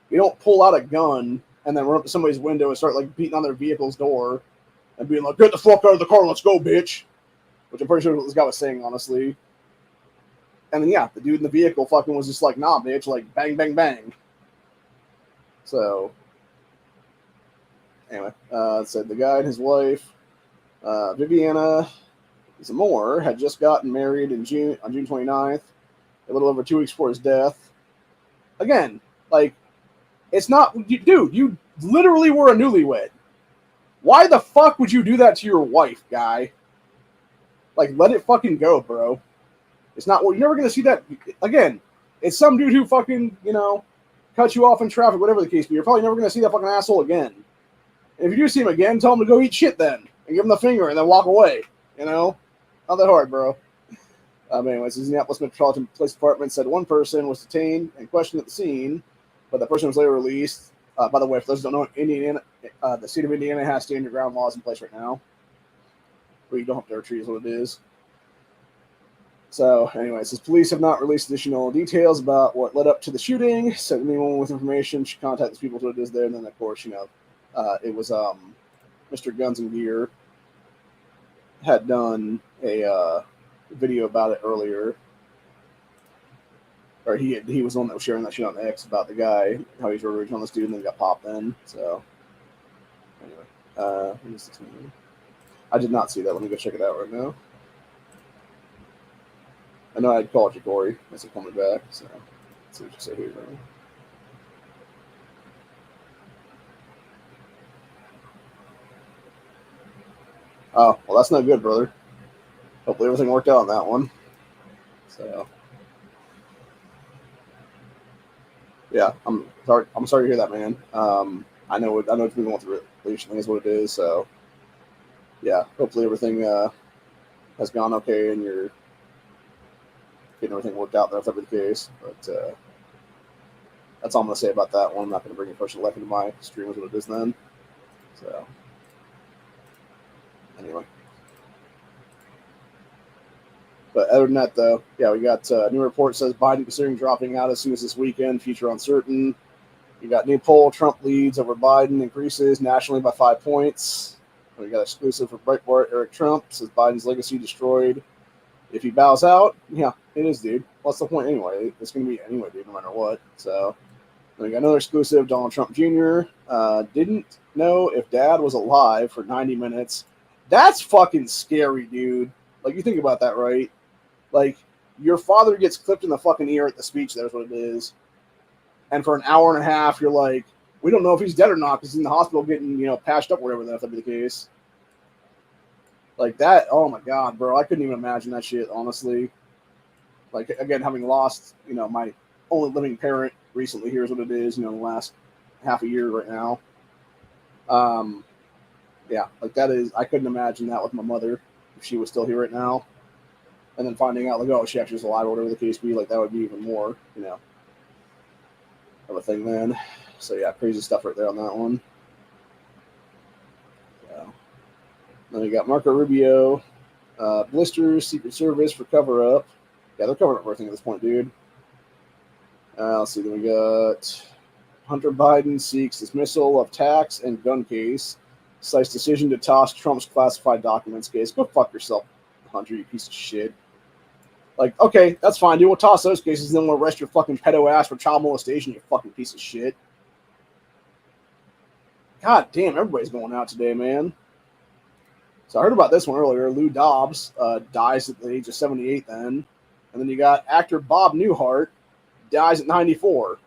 You don't pull out a gun and then run up to somebody's window and start, like, beating on their vehicle's door and being like, get the fuck out of the car, let's go, bitch. Which I'm pretty sure what this guy was saying, honestly. And then, yeah, the dude in the vehicle fucking was just like, nah, bitch, like, bang, bang, bang. So, anyway, said the guy and his wife, Viviana Zamore, had just gotten married on June 29th, a little over 2 weeks before his death. Again, like, it's not, dude, you literally were a newlywed. Why the fuck would you do that to your wife, guy? Like, let it fucking go, bro. It's not, well, you're never going to see that. Again, it's some dude who fucking, cut you off in traffic, whatever the case be. You're probably never going to see that fucking asshole again. And if you do see him again, tell him to go eat shit then. And give him the finger and then walk away. Not that hard, bro. Anyways, the Indianapolis Metropolitan Police Department said one person was detained and questioned at the scene, but the person was later released. By the way, for those who don't know, Indiana, the state of Indiana has stand your ground laws in place right now, where you don't have to retreat is what it is. So, anyways, his police have not released additional details about what led up to the shooting. So, anyone with information should contact the people who it is there. And then, of course, it was Mr. Guns and Gear had done a video about it earlier, or he was the one that was sharing that shit on X about the guy, how he's revenge on this dude, and then got popped in. So, anyway, I did not see that. Let me go check it out right now. I know I'd called you, Corey. As he called me back, so let's see what you say here. Oh, well, that's not good, brother. Hopefully everything worked out on that one. So, yeah, I'm sorry to hear that, man. I know it's been going through it recently is what it is. So, yeah, hopefully everything has gone okay and you're getting everything worked out there if that be the case. But that's all I'm going to say about that one. I'm not going to bring a personal life into my stream as what it is then. So, anyway. But other than that, though, yeah, we got a new report says Biden considering dropping out as soon as this weekend, future uncertain. We got new poll, Trump leads over Biden, increases nationally by 5 points. We got exclusive for Breitbart, Eric Trump says Biden's legacy destroyed. If he bows out, yeah, it is, dude. What's the point anyway? It's going to be anyway, dude, no matter what. So, then we got another exclusive, Donald Trump Jr. Didn't know if dad was alive for 90 minutes. That's fucking scary, dude. Like, you think about that, right? Like, your father gets clipped in the fucking ear at the speech, that's what it is. And for an hour and a half, you're like, we don't know if he's dead or not because he's in the hospital getting, patched up or whatever, if that be the case. Like that, oh my God, bro. I couldn't even imagine that shit, honestly. Like, again, having lost, my only living parent recently, here's what it is, the last half a year right now. Yeah, like that is, I couldn't imagine that with my mother if she was still here right now. And then finding out, like, oh, she actually was alive or whatever the case be, like, that would be even more, of a thing then. So, yeah, crazy stuff right there on that one. Yeah. Then we got Marco Rubio, blisters, Secret Service for cover-up. Yeah, they're covering up everything at this point, dude. Let's see, then we got Hunter Biden seeks dismissal of tax and gun case. Cites decision to toss Trump's classified documents case. Go fuck yourself, Hunter, you piece of shit. Like, okay, that's fine, dude. We'll toss those cases, and then we'll arrest your fucking pedo ass for child molestation, you fucking piece of shit. God damn, everybody's going out today, man. So I heard about this one earlier. Lou Dobbs dies at the age of 78 then. And then you got actor Bob Newhart dies at 94.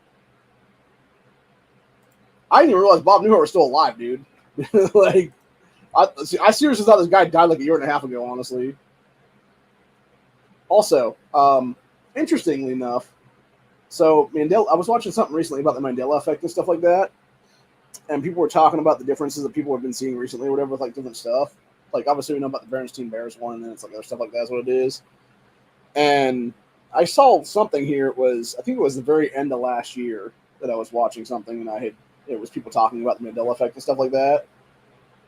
I didn't even realize Bob Newhart was still alive, dude. Like, I seriously thought this guy died like a year and a half ago, honestly. Also, interestingly enough, so Mandela, I was watching something recently about the Mandela effect and stuff like that, and people were talking about the differences that people have been seeing recently or whatever with like different stuff. Like, obviously we know about the Berenstain Bears one, and then it's like other stuff like that's what it is. And I saw something here. I think it was the very end of last year that I was watching something, and it was people talking about the Mandela effect and stuff like that.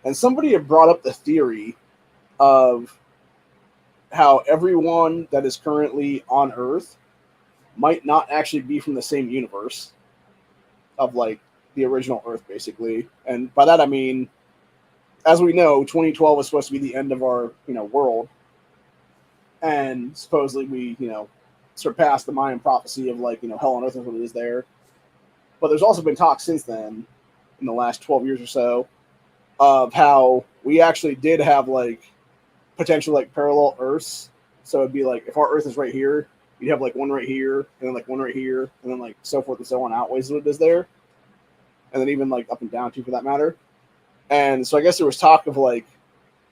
And somebody had brought up the theory of how everyone that is currently on Earth might not actually be from the same universe of like the original Earth, basically. And by that I mean, as we know, 2012 was supposed to be the end of our world, and supposedly we surpassed the Mayan prophecy of like hell on earth is what it is there. But there's also been talk since then, in the last 12 years or so, of how we actually did have like potential like parallel Earths. So it'd be like if our Earth is right here, you'd have like one right here, and then like one right here, and then like so forth and so on outways what it is there, and then even like up and down too for that matter. And so I guess there was talk of like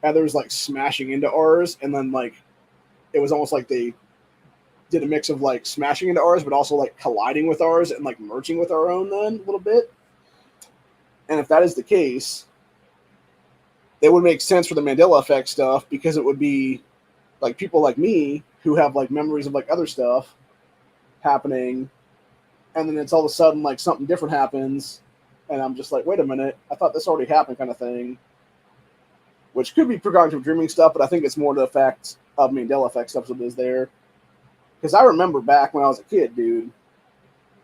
others like smashing into ours, and then like it was almost like they did a mix of like smashing into ours, but also like colliding with ours and like merging with our own then a little bit. And if that is the case, it would make sense for the Mandela effect stuff, because it would be like people like me who have like memories of like other stuff happening, and then it's all of a sudden like something different happens, and I'm just like, wait a minute, I thought this already happened, kind of thing. Which could be precognitive dreaming stuff, but I think it's more the effect of Mandela effect stuff that is there. Because I remember back when I was a kid, dude,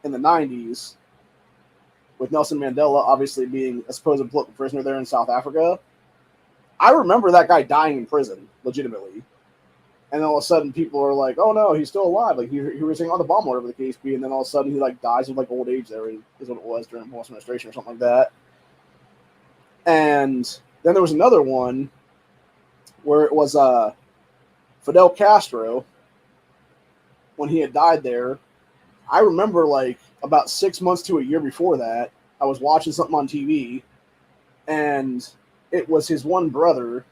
in the 90s, with Nelson Mandela obviously being a supposed political prisoner there in South Africa, I remember that guy dying in prison, legitimately. And then all of a sudden people are like, oh no, he's still alive. Like he was saying on the bomb, whatever the case be, and then all of a sudden he like dies of like old age there, is what it was during Morris administration or something like that. And then there was another one where it was Fidel Castro, when he had died there. I remember like about 6 months to a year before that, I was watching something on TV, and it was his one brother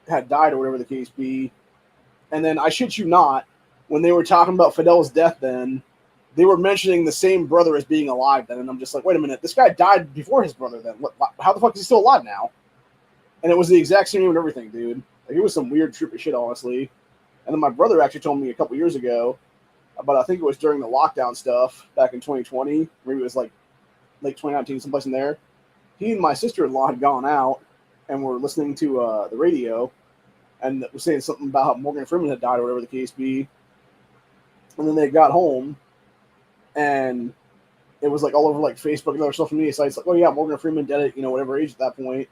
had died or whatever the case be. And then I shit you not, when they were talking about Fidel's death then, they were mentioning the same brother as being alive then. And I'm just like, wait a minute, this guy died before his brother then. How the fuck is he still alive now? And it was the exact same name and everything, dude. Like, it was some weird troop of shit, honestly. And then my brother actually told me a couple years ago about, I think it was during the lockdown stuff back in 2020, maybe it was like late 2019, someplace in there. He and my sister-in-law had gone out and were listening to the radio, and was saying something about how Morgan Freeman had died or whatever the case be. And then they got home, and it was like all over like Facebook and other social media sites, like, oh yeah, Morgan Freeman dead at, whatever age at that point.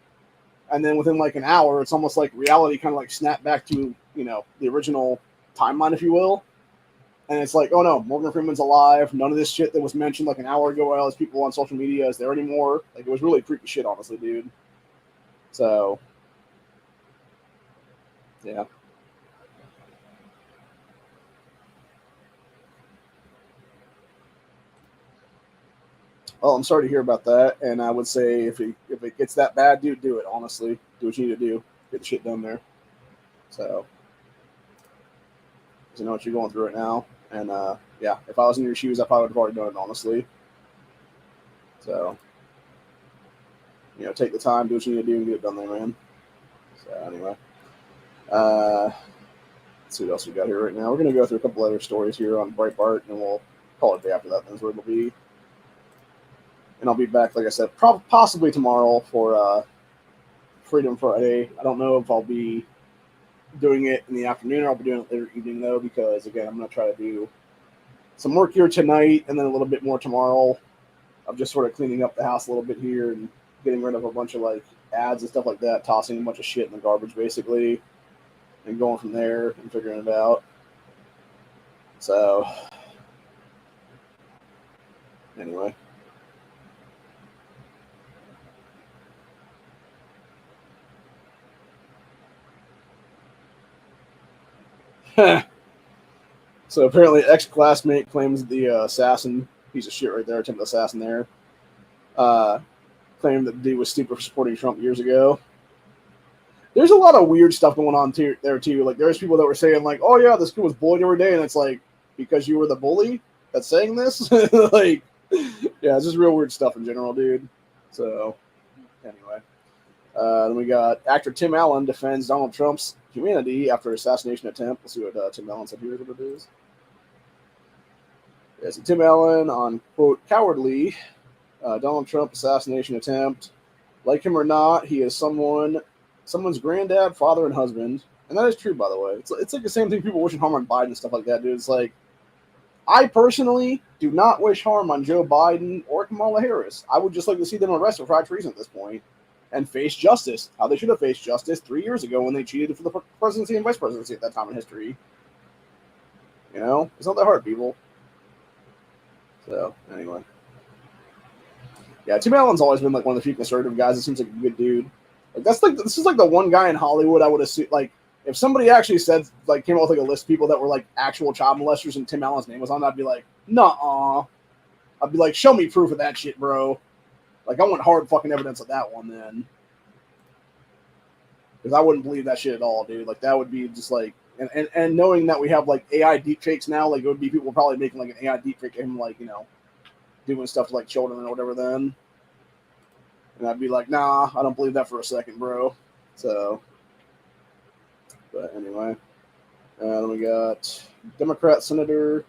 And then within like an hour, it's almost like reality kind of like snapped back to, the original timeline, if you will. And it's like, oh no, Morgan Freeman's alive. None of this shit that was mentioned like an hour ago by all these people on social media is there anymore. Like, it was really creepy shit, honestly, dude. So, yeah. Well, I'm sorry to hear about that, and I would say if it gets that bad, dude, do it. Honestly, do what you need to do. Get the shit done there. So, because I know what you're going through right now, and yeah, if I was in your shoes, I probably would have already done it. Honestly. So, take the time, do what you need to do, and get it done there, man. So anyway, let's see what else we got here right now. We're gonna go through a couple other stories here on Breitbart, and we'll call it a day after that. That's where it'll be. And I'll be back, like I said, possibly tomorrow for Freedom Friday. I don't know if I'll be doing it in the afternoon or I'll be doing it later evening, though, because, again, I'm going to try to do some work here tonight and then a little bit more tomorrow. I'm just sort of cleaning up the house a little bit here and getting rid of a bunch of, like, ads and stuff like that, tossing a bunch of shit in the garbage, basically, and going from there and figuring it out. So, anyway. So apparently, ex-classmate claims the assassin, piece of shit right there, attempted assassin there, claimed that the dude was stupid for supporting Trump years ago. There's a lot of weird stuff going on there too. Like, there's people that were saying like, "Oh yeah, this kid was bullied every day," and it's like, because you were the bully that's saying this. Like, yeah, it's just real weird stuff in general, dude. So anyway, then we got actor Tim Allen defends Donald Trump's humanity after assassination attempt. Let's see what Tim Allen said here. What it is. Yeah, so Tim Allen on, quote, cowardly Donald Trump assassination attempt. Like him or not, he is someone's granddad, father, and husband. And that is true, by the way. It's like the same thing people wishing harm on Biden and stuff like that, dude. It's like, I personally do not wish harm on Joe Biden or Kamala Harris. I would just like to see them arrested for high treason at this point and face justice. How they should have faced justice 3 years ago when they cheated for the presidency and vice presidency at that time in history. It's not that hard, people. So, anyway. Yeah, Tim Allen's always been like one of the few conservative guys. It seems like a good dude. Like, this is like the one guy in Hollywood I would assume, like, if somebody actually said, like, came out with like a list of people that were like actual child molesters and Tim Allen's name was on, I'd be like, nuh-uh. I'd be like, show me proof of that shit, bro. Like, I want hard fucking evidence of that one then. Because I wouldn't believe that shit at all, dude. Like, that would be just like, and knowing that we have like AI deepfakes now, like it would be people probably making like an AI deepfake of him, like, you know, doing stuff to like children or whatever then. And I'd be like, nah, I don't believe that for a second, bro. So, but anyway, then we got Democrat Senator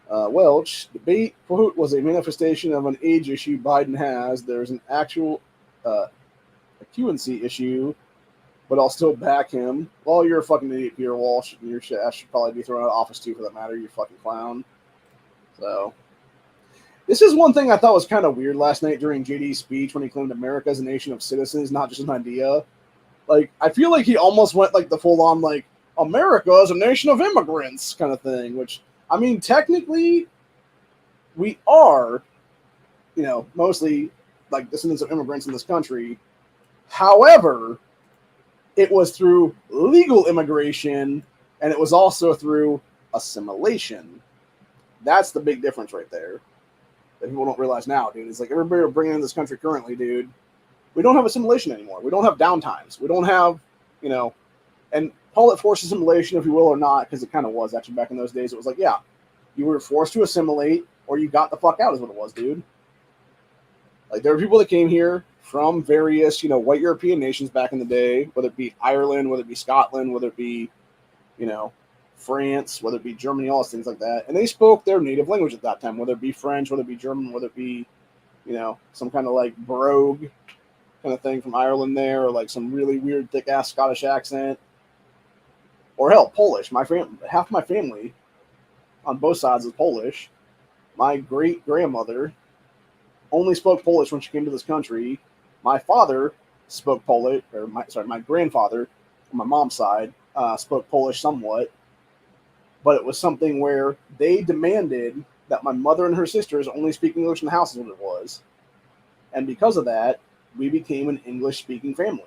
Welch. Debate, quote, was a manifestation of an age issue Biden has. There's an actual acuancy issue, but I'll still back him. Well, you're a fucking idiot, Peter Walsh. Your ass should probably be thrown out of office too, for that matter. You fucking clown. So, this is one thing I thought was kind of weird last night during JD's speech when he claimed America as a nation of citizens, not just an idea. Like, I feel like he almost went like the full-on, like, America is a nation of immigrants kind of thing, which, I mean, technically, we are, you know, mostly, like, descendants of immigrants in this country. However, it was through legal immigration, and it was also through assimilation. That's the big difference right there that people don't realize now, dude. It's like everybody we're bringing in this country currently, dude. We don't have assimilation anymore. We don't have downtimes. We don't have, you know, and call it forced assimilation if you will or not, because it kind of was actually back in those days. It was like, yeah, you were forced to assimilate or you got the fuck out is what it was, dude. Like, there were people that came here from various, you know, white European nations back in the day, whether it be Ireland, whether it be Scotland, whether it be, you know, France, whether it be Germany, all those things like that. And they spoke their native language at that time, whether it be French, whether it be German, whether it be, you know, some kind of like brogue kind of thing from Ireland there, or like some really weird thick ass Scottish accent. Or hell, Polish. Half my family on both sides is Polish. My great grandmother only spoke Polish when she came to this country. My father spoke Polish, or my grandfather on my mom's side spoke Polish somewhat. But it was something where they demanded that my mother and her sisters only speak English in the house is what it was. And because of that, we became an English-speaking family.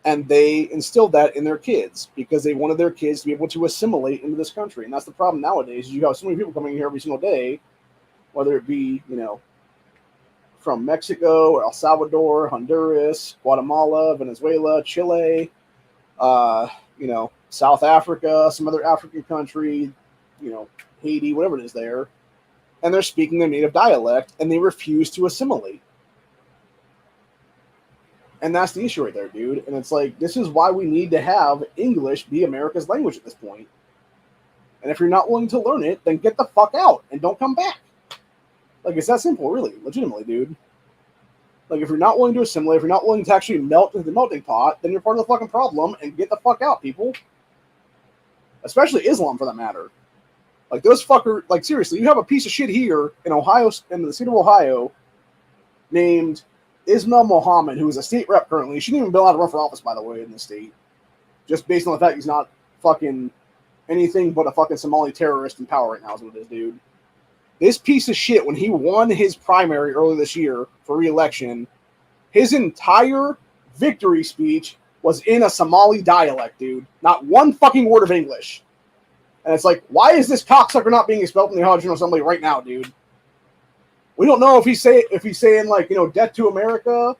And they instilled that in their kids because they wanted their kids to be able to assimilate into this country. And that's the problem nowadays. You have so many people coming here every single day, whether it be, you know, from Mexico or El Salvador, Honduras, Guatemala, Venezuela, Chile, you know, South Africa, some other African country, you know, Haiti, whatever it is there, and they're speaking their native dialect, and they refuse to assimilate. And that's the issue right there, dude. And it's like, this is why we need to have English be America's language at this point. And if you're not willing to learn it, then get the fuck out and don't come back. Like, it's that simple, really, legitimately, dude. Like, if you're not willing to assimilate, if you're not willing to actually melt into the melting pot, then you're part of the fucking problem, and get the fuck out, people. Especially Islam, for that matter. Like, those fucker, like, seriously, you have a piece of shit here in Ohio, in the state of Ohio, named Ismail Mohammed, who is a state rep currently. He shouldn't even be allowed to run for office, by the way, in the state. Just based on the fact he's not fucking anything but a fucking Somali terrorist in power right now is what it is, dude. This piece of shit, when he won his primary earlier this year for re-election, his entire victory speech was in a Somali dialect, dude. Not one fucking word of English. And it's like, why is this cocksucker not being expelled from the Ohio General Assembly right now, dude? We don't know if he's saying like, you know, death to America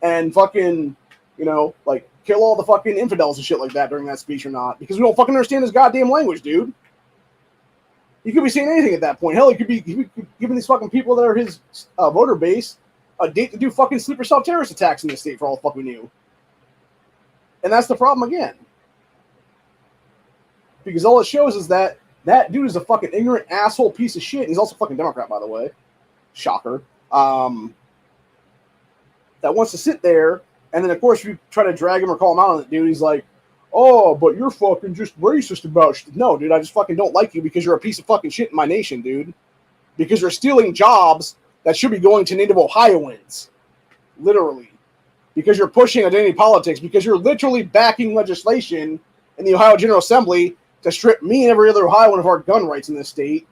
and fucking, you know, like kill all the fucking infidels and shit like that during that speech or not, because we don't fucking understand his goddamn language, dude. He could be saying anything at that point. Hell, he could be giving these fucking people that are his voter base a date to do fucking sleeper cell terrorist attacks in this state for all the fuck we knew. And that's the problem again. Because all it shows is that dude is a fucking ignorant asshole piece of shit. He's also a fucking Democrat, by the way. Shocker. That wants to sit there, and then of course you try to drag him or call him out on it, dude. He's like, oh, but you're fucking just racist about shit. No, dude, I just fucking don't like you because you're a piece of fucking shit in my nation, dude. Because you're stealing jobs that should be going to native Ohioans. Literally. Because you're pushing identity politics. Because you're literally backing legislation in the Ohio General Assembly to strip me and every other Ohioan of our gun rights in this state.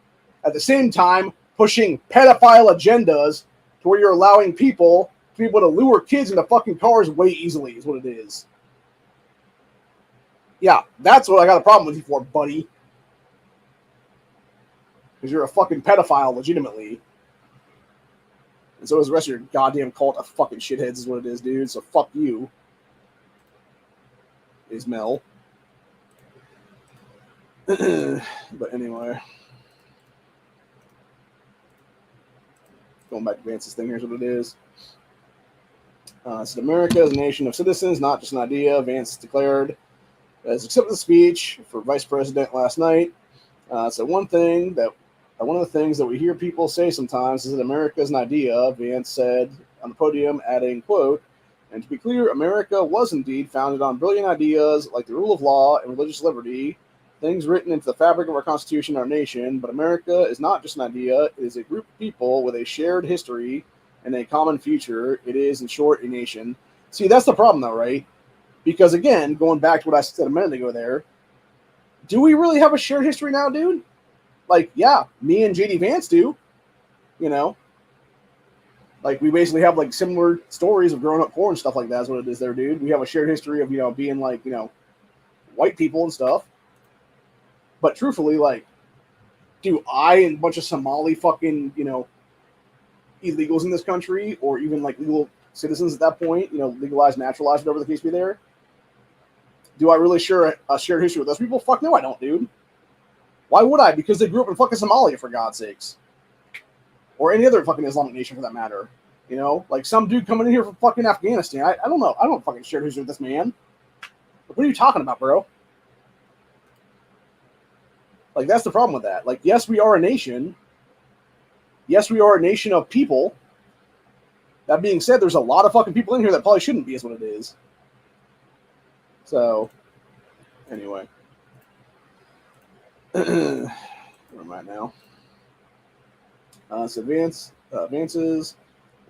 At the same time, pushing pedophile agendas to where you're allowing people to be able to lure kids into fucking cars way easily is what it is. Yeah, that's what I got a problem with you for, buddy. Because you're a fucking pedophile, legitimately. And so is the rest of your goddamn cult of fucking shitheads is what it is, dude. So fuck you, Ismail. But anyway. Going back to Vance's thing, here's what it is. So America is a nation of citizens, not just an idea. Vance declared as accepted the speech for vice president last night. So one of the things that we hear people say sometimes is that America is an idea, Vance said on the podium, adding, quote, and to be clear, America was indeed founded on brilliant ideas like the rule of law and religious liberty, things written into the fabric of our Constitution and our nation, but America is not just an idea. It is a group of people with a shared history and a common future. It is, in short, a nation. See, that's the problem, though, right? Because, again, going back to what I said a minute ago there, do we really have a shared history now, dude? Like, yeah, me and JD Vance do, you know? Like, we basically have, like, similar stories of growing up poor and stuff like that is what it is there, dude. We have a shared history of, being, like, white people and stuff. But truthfully, like, do I and a bunch of Somali fucking, illegals in this country, or even like legal citizens at that point, legalized, naturalized, whatever the case be there, do I really share a shared history with those people? Fuck no, I don't, dude. Why would I? Because they grew up in fucking Somalia, for God's sakes. Or any other fucking Islamic nation, for that matter. Like some dude coming in here from fucking Afghanistan. I don't know. I don't fucking share history with this man. Like, what are you talking about, bro? Like, that's the problem with that. Like, yes, we are a nation. Yes, we are a nation of people. That being said, there's a lot of fucking people in here that probably shouldn't be, is what it is. So, anyway. Where am I now? So Vance's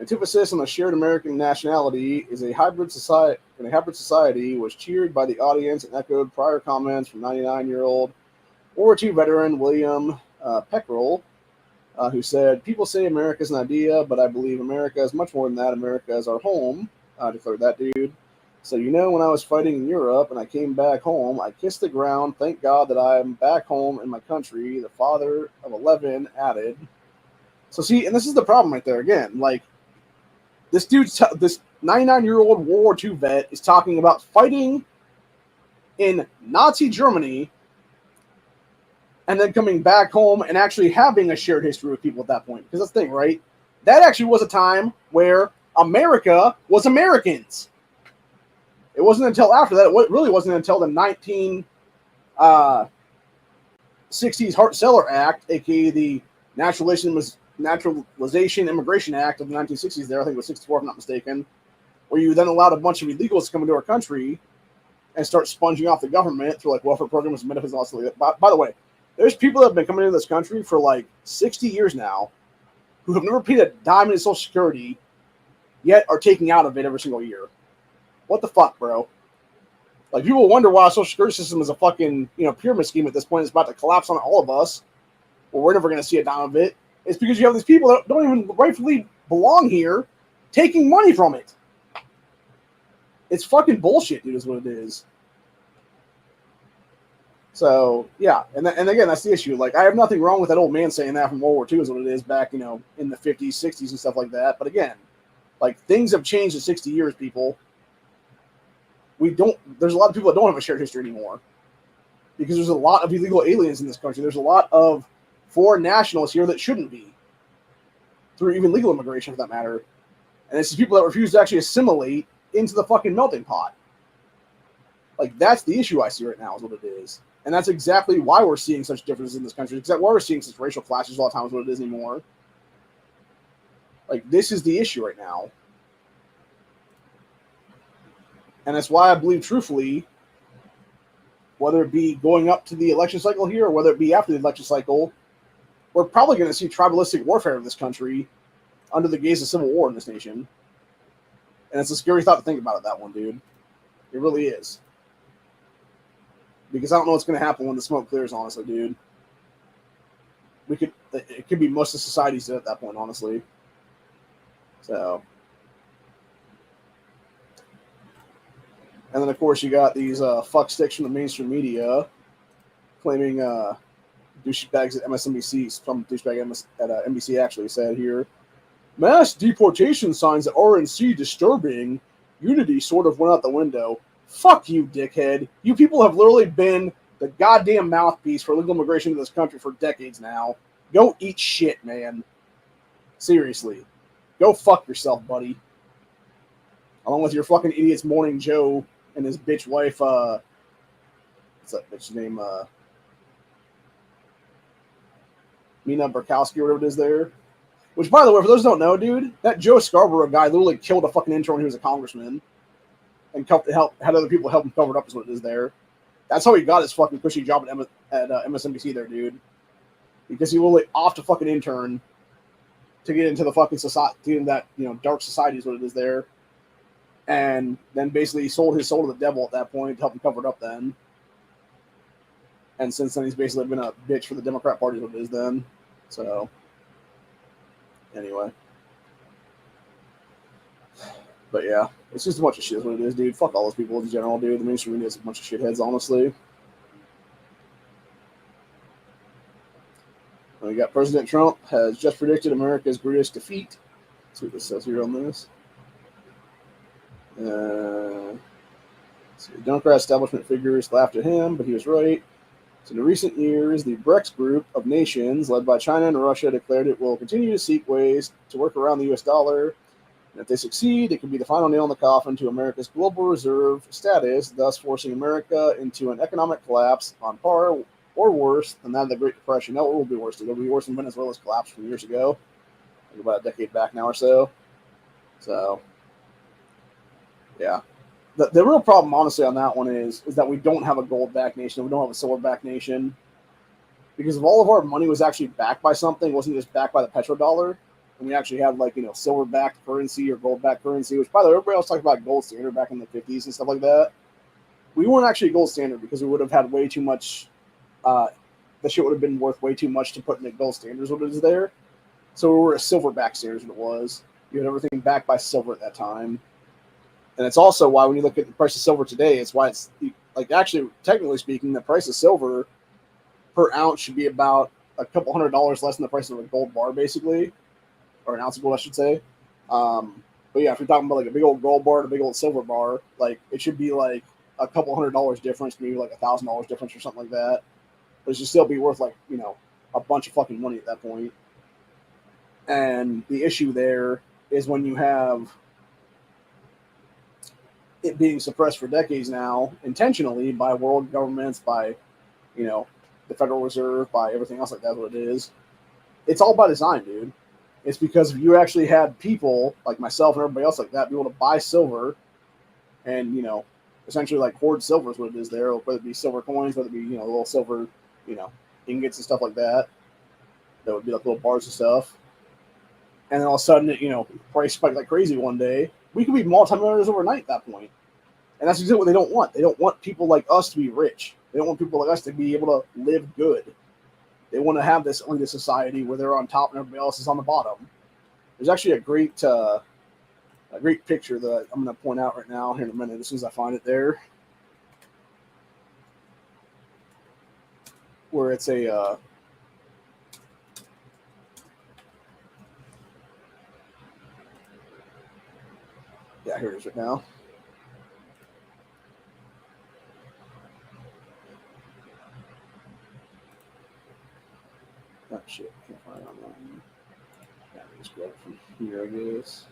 antithesis on the shared American nationality is a hybrid society. In a hybrid society, was cheered by the audience and echoed prior comments from 99-year-old World War II veteran William Peckrell, who said, "People say America is an idea, but I believe America is much more than that. America is our home," declared that dude. So, when I was fighting in Europe and I came back home, I kissed the ground. Thank God that I'm back home in my country, the father of 11 added. So, see, and this is the problem right there again. Like, this dude's, this 99-year-old World War II vet is talking about fighting in Nazi Germany and then coming back home and actually having a shared history with people at that point. Because that's the thing, right? That actually was a time where America was Americans. It wasn't until after that, it really wasn't until the 1960s Hart-Celler Act, aka the Naturalization Immigration Act of the 1960s there, I think it was 64 if I'm not mistaken, where you then allowed a bunch of illegals to come into our country and start sponging off the government through like welfare programs and benefits and all stuff like that. By the way, there's people that have been coming into this country for like 60 years now who have never paid a dime in Social Security, yet are taking out of it every single year. What the fuck, bro? Like, people wonder why our Social Security system is a fucking, pyramid scheme at this point. It's about to collapse on all of us. Well, we're never going to see a dime of it. It's because you have these people that don't even rightfully belong here taking money from it. It's fucking bullshit, dude, is what it is. So, yeah. And again, that's the issue. Like, I have nothing wrong with that old man saying that from World War II is what it is back, in the 50s, 60s and stuff like that. But again, like, things have changed in 60 years, people. There's a lot of people that don't have a shared history anymore because there's a lot of illegal aliens in this country. There's a lot of foreign nationals here that shouldn't be, through even legal immigration for that matter. And it's people that refuse to actually assimilate into the fucking melting pot. Like, that's the issue I see right now is what it is. And that's exactly why we're seeing such differences in this country. Exactly why we're seeing such racial clashes a lot of times is what it is anymore. Like, this is the issue right now. And that's why I believe, truthfully, whether it be going up to the election cycle here or whether it be after the election cycle, we're probably going to see tribalistic warfare in this country under the gaze of civil war in this nation. And it's a scary thought to think about it, that one, dude. It really is. Because I don't know what's going to happen when the smoke clears, honestly, dude. It could be most of society's dead at that point, honestly. So... And then, of course, you got these fucksticks from the mainstream media claiming douchebags at MSNBC, some douchebag at NBC actually said here, Mass deportation signs at RNC disturbing. Unity sort of went out the window. Fuck you, dickhead. You people have literally been the goddamn mouthpiece for illegal immigration to this country for decades now. Go eat shit, man. Seriously. Go fuck yourself, buddy. Along with your fucking idiots Morning Joe and his bitch wife, what's that bitch's name? Mina Burkowski or whatever it is there. Which, by the way, for those who don't know, dude, that Joe Scarborough guy literally killed a fucking intern when he was a congressman and had other people help him cover it up is what it is there. That's how he got his fucking cushy job at MSNBC there, dude. Because he literally offed a fucking intern to get into the fucking society, to get into that, dark society is what it is there. And then basically he sold his soul to the devil at that point to help him cover it up then. And since then he's basically been a bitch for the Democrat Party is what it is then. So, anyway. But yeah, it's just a bunch of shit is what it is, dude. Fuck all those people in general, dude. The mainstream media is a bunch of shitheads, honestly. We got President Trump has just predicted America's greatest defeat. Let's see what this says here on this. So the Democrat establishment figures laughed at him, but he was right. So in recent years, the BRICS group of nations, led by China and Russia, declared it will continue to seek ways to work around the U.S. dollar. And if they succeed, it could be the final nail in the coffin to America's global reserve status, thus forcing America into an economic collapse on par or worse than that of the Great Depression. No, it will be worse. It'll be worse than Venezuela's collapse from years ago, like about a decade back now or so. So, yeah. The real problem, honestly, on that one is that we don't have a gold-backed nation. We don't have a silver-backed nation. Because if all of our money was actually backed by something, it wasn't just backed by the petrodollar, and we actually had, silver-backed currency or gold-backed currency, which, by the way, everybody else talked about gold standard back in the 50s and stuff like that. We weren't actually gold standard because we would have had way too much the shit would have been worth way too much to put in the gold standards what it is there. So we were a silver-backed standard what it was. You had everything backed by silver at that time. And it's also why when you look at the price of silver today, it's why it's actually, technically speaking, the price of silver per ounce should be about a couple $100 less than the price of a gold bar, basically, or an ounce of gold, I should say. But yeah, if you're talking about a big old gold bar and a big old silver bar, it should be a couple $100 difference, maybe $1,000 difference or something like that. But it should still be worth a bunch of fucking money at that point. And the issue there is when you have it being suppressed for decades now, intentionally by world governments, by, the Federal Reserve, by everything else like that's what it is. It's all by design, dude. It's because if you actually had people like myself and everybody else like that be able to buy silver and, essentially hoard silver is what it is there, whether it be silver coins, whether it be, little silver, ingots and stuff like that. That would be little bars and stuff. And then all of a sudden, price spiked like crazy one day. We could be multimillionaires overnight at that point. And that's exactly what they don't want. They don't want people like us to be rich. They don't want people like us to be able to live good. They want to have this elitist society where they're on top and everybody else is on the bottom. There's actually a great picture that I'm going to point out right now here in a minute as soon as I find it there. Where it's a... yeah, here it is right now. Oh, shit. Can't find it online. Yeah, just grab it from here, I guess.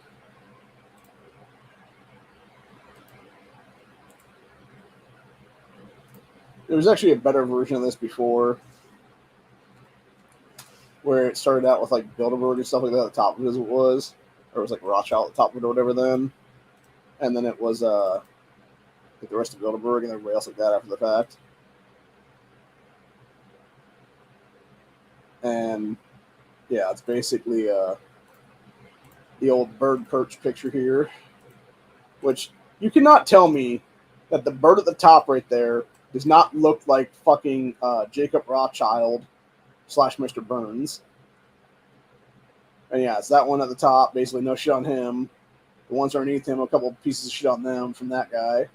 There was actually a better version of this before, where it started out with Bilderberg and stuff like that at the top of it as it was. Or it was Rothschild at the top of it or whatever then. And then it was the rest of Bilderberg and everybody else like that after the fact. And yeah, it's basically the old bird perch picture here, which you cannot tell me that the bird at the top right there does not look like fucking Jacob Rothschild / Mr. Burns. And yeah, it's that one at the top, basically no shit on him. The ones underneath him, a couple of pieces of shit on them from that guy.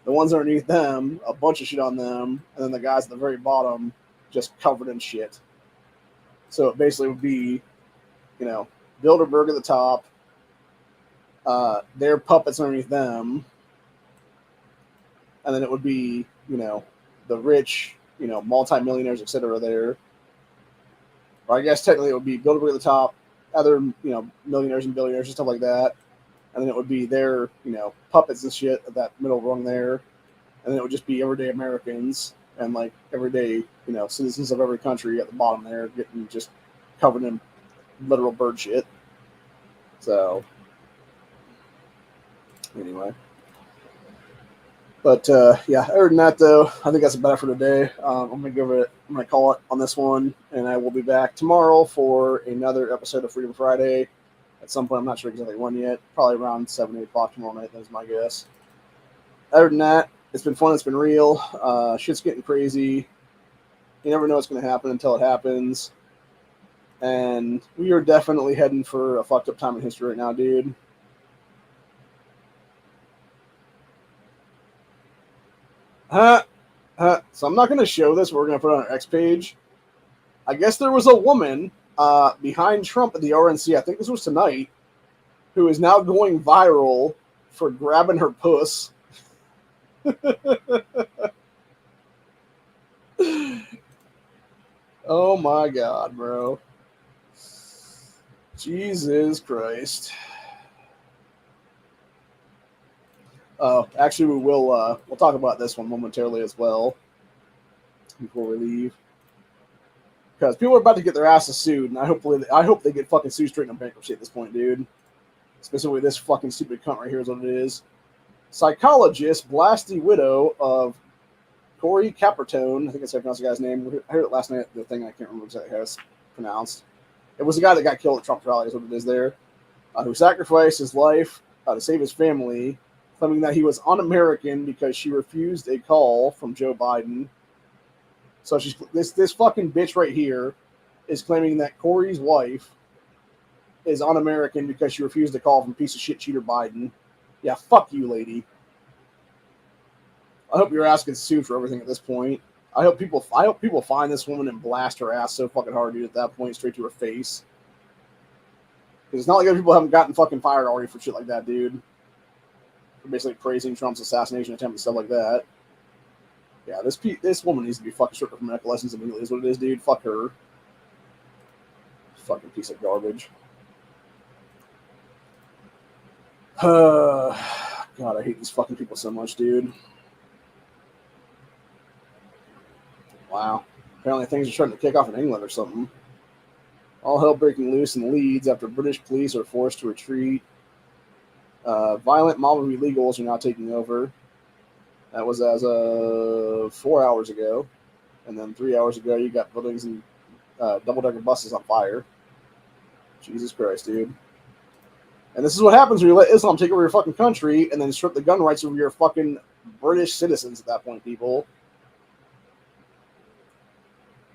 The ones underneath them, a bunch of shit on them. And then the guys at the very bottom, just covered in shit. So it basically would be, Bilderberg at the top, their puppets underneath them, and then it would be, the rich, multimillionaires, etc. there. Or I guess technically it would be Bilderberg at the top, other, millionaires and billionaires and stuff like that. And then it would be their, puppets and shit at that middle rung there. And then it would just be everyday Americans and like everyday, citizens of every country at the bottom there getting just covered in literal bird shit. So anyway. But yeah, other than that, though, I think that's about it for today. I'm gonna call it on this one, and I will be back tomorrow for another episode of Freedom Friday. At some point, I'm not sure exactly when yet. Probably around 7, 8 o'clock tomorrow night. That's my guess. Other than that, it's been fun. It's been real. Shit's getting crazy. You never know what's going to happen until it happens. And we are definitely heading for a fucked up time in history right now, dude. So I'm not going to show this. We're going to put it on our X page. I guess there was a woman behind Trump at the RNC, I think this was tonight, who is now going viral for grabbing her puss. Oh my God, bro. Jesus Christ. Actually, we'll talk about this one momentarily as well before we leave, because people are about to get their asses sued, and I hope they get fucking sued straight in bankruptcy at this point, dude. Specifically, this fucking stupid cunt right here is what it is. Psychologist blasts the widow of Corey Capertone. I think that's how I pronounced the guy's name. I heard it last night. The thing I can't remember exactly how it's pronounced. It was the guy that got killed at Trump rally, is what it is there, who sacrificed his life to save his family, claiming that he was un-American because she refused a call from Joe Biden. So this fucking bitch right here is claiming that Corey's wife is un-American because she refused a call from piece of shit cheater Biden. Yeah, fuck you, lady. I hope your ass gets sued for everything at this point. I hope people find this woman and blast her ass so fucking hard, dude, at that point, straight to her face. Because it's not like other people haven't gotten fucking fired already for shit like that, dude. For basically praising Trump's assassination attempt and stuff like that. Yeah, this woman needs to be fucking stripped from medical lessons immediately, is what it is, dude. Fuck her. Fucking piece of garbage. God, I hate these fucking people so much, dude. Wow. Apparently things are starting to kick off in England or something. All hell breaking loose in Leeds after British police are forced to retreat. Violent mob of illegals are now taking over. That was as of 4 hours ago. And then 3 hours ago, you got buildings and double-decker buses on fire. Jesus Christ, dude. And this is what happens when you let Islam take over your fucking country and then strip the gun rights of your fucking British citizens at that point, people.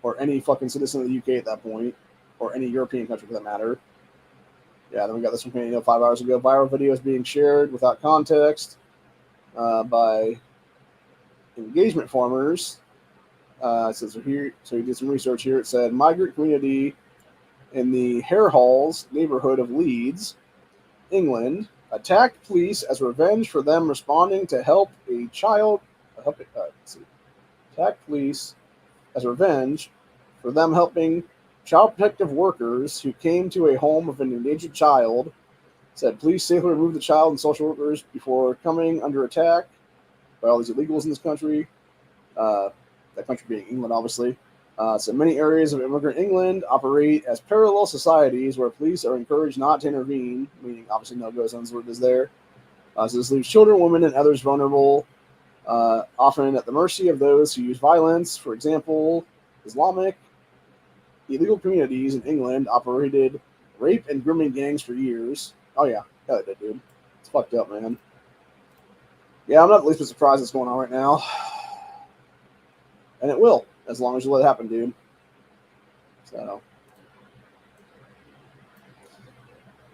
Or any fucking citizen of the UK at that point. Or any European country for that matter. Yeah, then we got this from Canada 5 hours ago. Viral videos being shared without context by engagement farmers. It says here, so he did some research here. It said migrant community in the Harehalls neighborhood of Leeds, England, attacked police as revenge for them responding to help a child. Attacked police as revenge for them helping child protective workers who came to a home of an endangered child. Said police safely removed the child and social workers before coming under attack by all these illegals in this country. That country being England, obviously. So many areas of immigrant England operate as parallel societies where police are encouraged not to intervene, meaning obviously no-go zones where it is there. So this leaves children, women, and others vulnerable, often at the mercy of those who use violence. For example, Islamic illegal communities in England operated rape and grooming gangs for years. Oh yeah, hell it did, dude. It's fucked up, man. Yeah, I'm not the least bit surprised it's going on right now. And it will, as long as you let it happen, dude.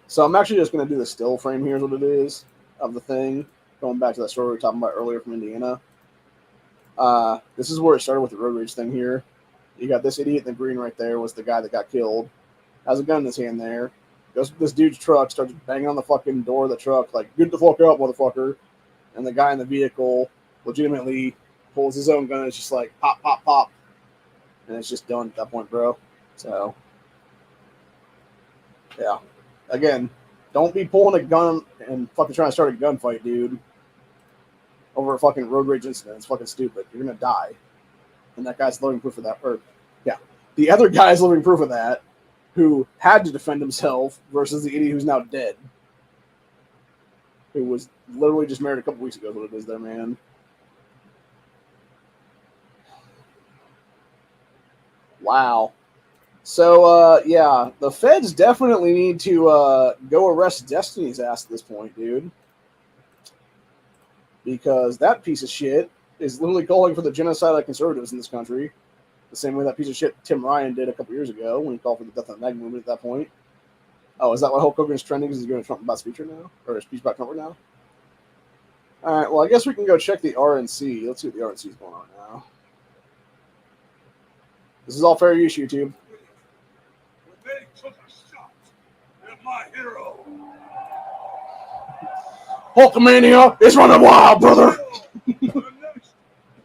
So I'm actually just going to do the still frame here is what it is of the thing. Going back to that story we were talking about earlier from Indiana. This is where it started with the road rage thing here. You got this idiot in the green right there was the guy that got killed. Has a gun in his hand there. goes to this dude's truck, starts banging on the fucking door of the truck, like, get the fuck out, motherfucker. And the guy in the vehicle legitimately pulls his own gun and it's just like, pop, pop, pop. And it's just done at that point, bro. So, yeah. Again, don't be pulling a gun and fucking trying to start a gunfight, dude. Over a fucking road rage incident. It's fucking stupid. You're gonna die. And that guy's living proof of that. Or, yeah. The other guy's living proof of that, who had to defend himself versus the idiot who's now dead. Who was literally just married a couple weeks ago, is what it is there, man. Wow. So, yeah, the feds definitely need to go arrest Destiny's ass at this point, dude. Because that piece of shit is literally calling for the genocide of conservatives in this country. The same way that piece of shit Tim Ryan did a couple years ago when he called for the death of the MAGA movement at that point. Oh, is that why Hulk Hogan is trending? Because he's giving a Trump about speech right now? Or a speech about Trump right now? All right, well, I guess we can go check the RNC. Let's see what the RNC is going on now. This is all fair use, YouTube. They took a shot at my hero. Hulkamania is running wild, brother. The next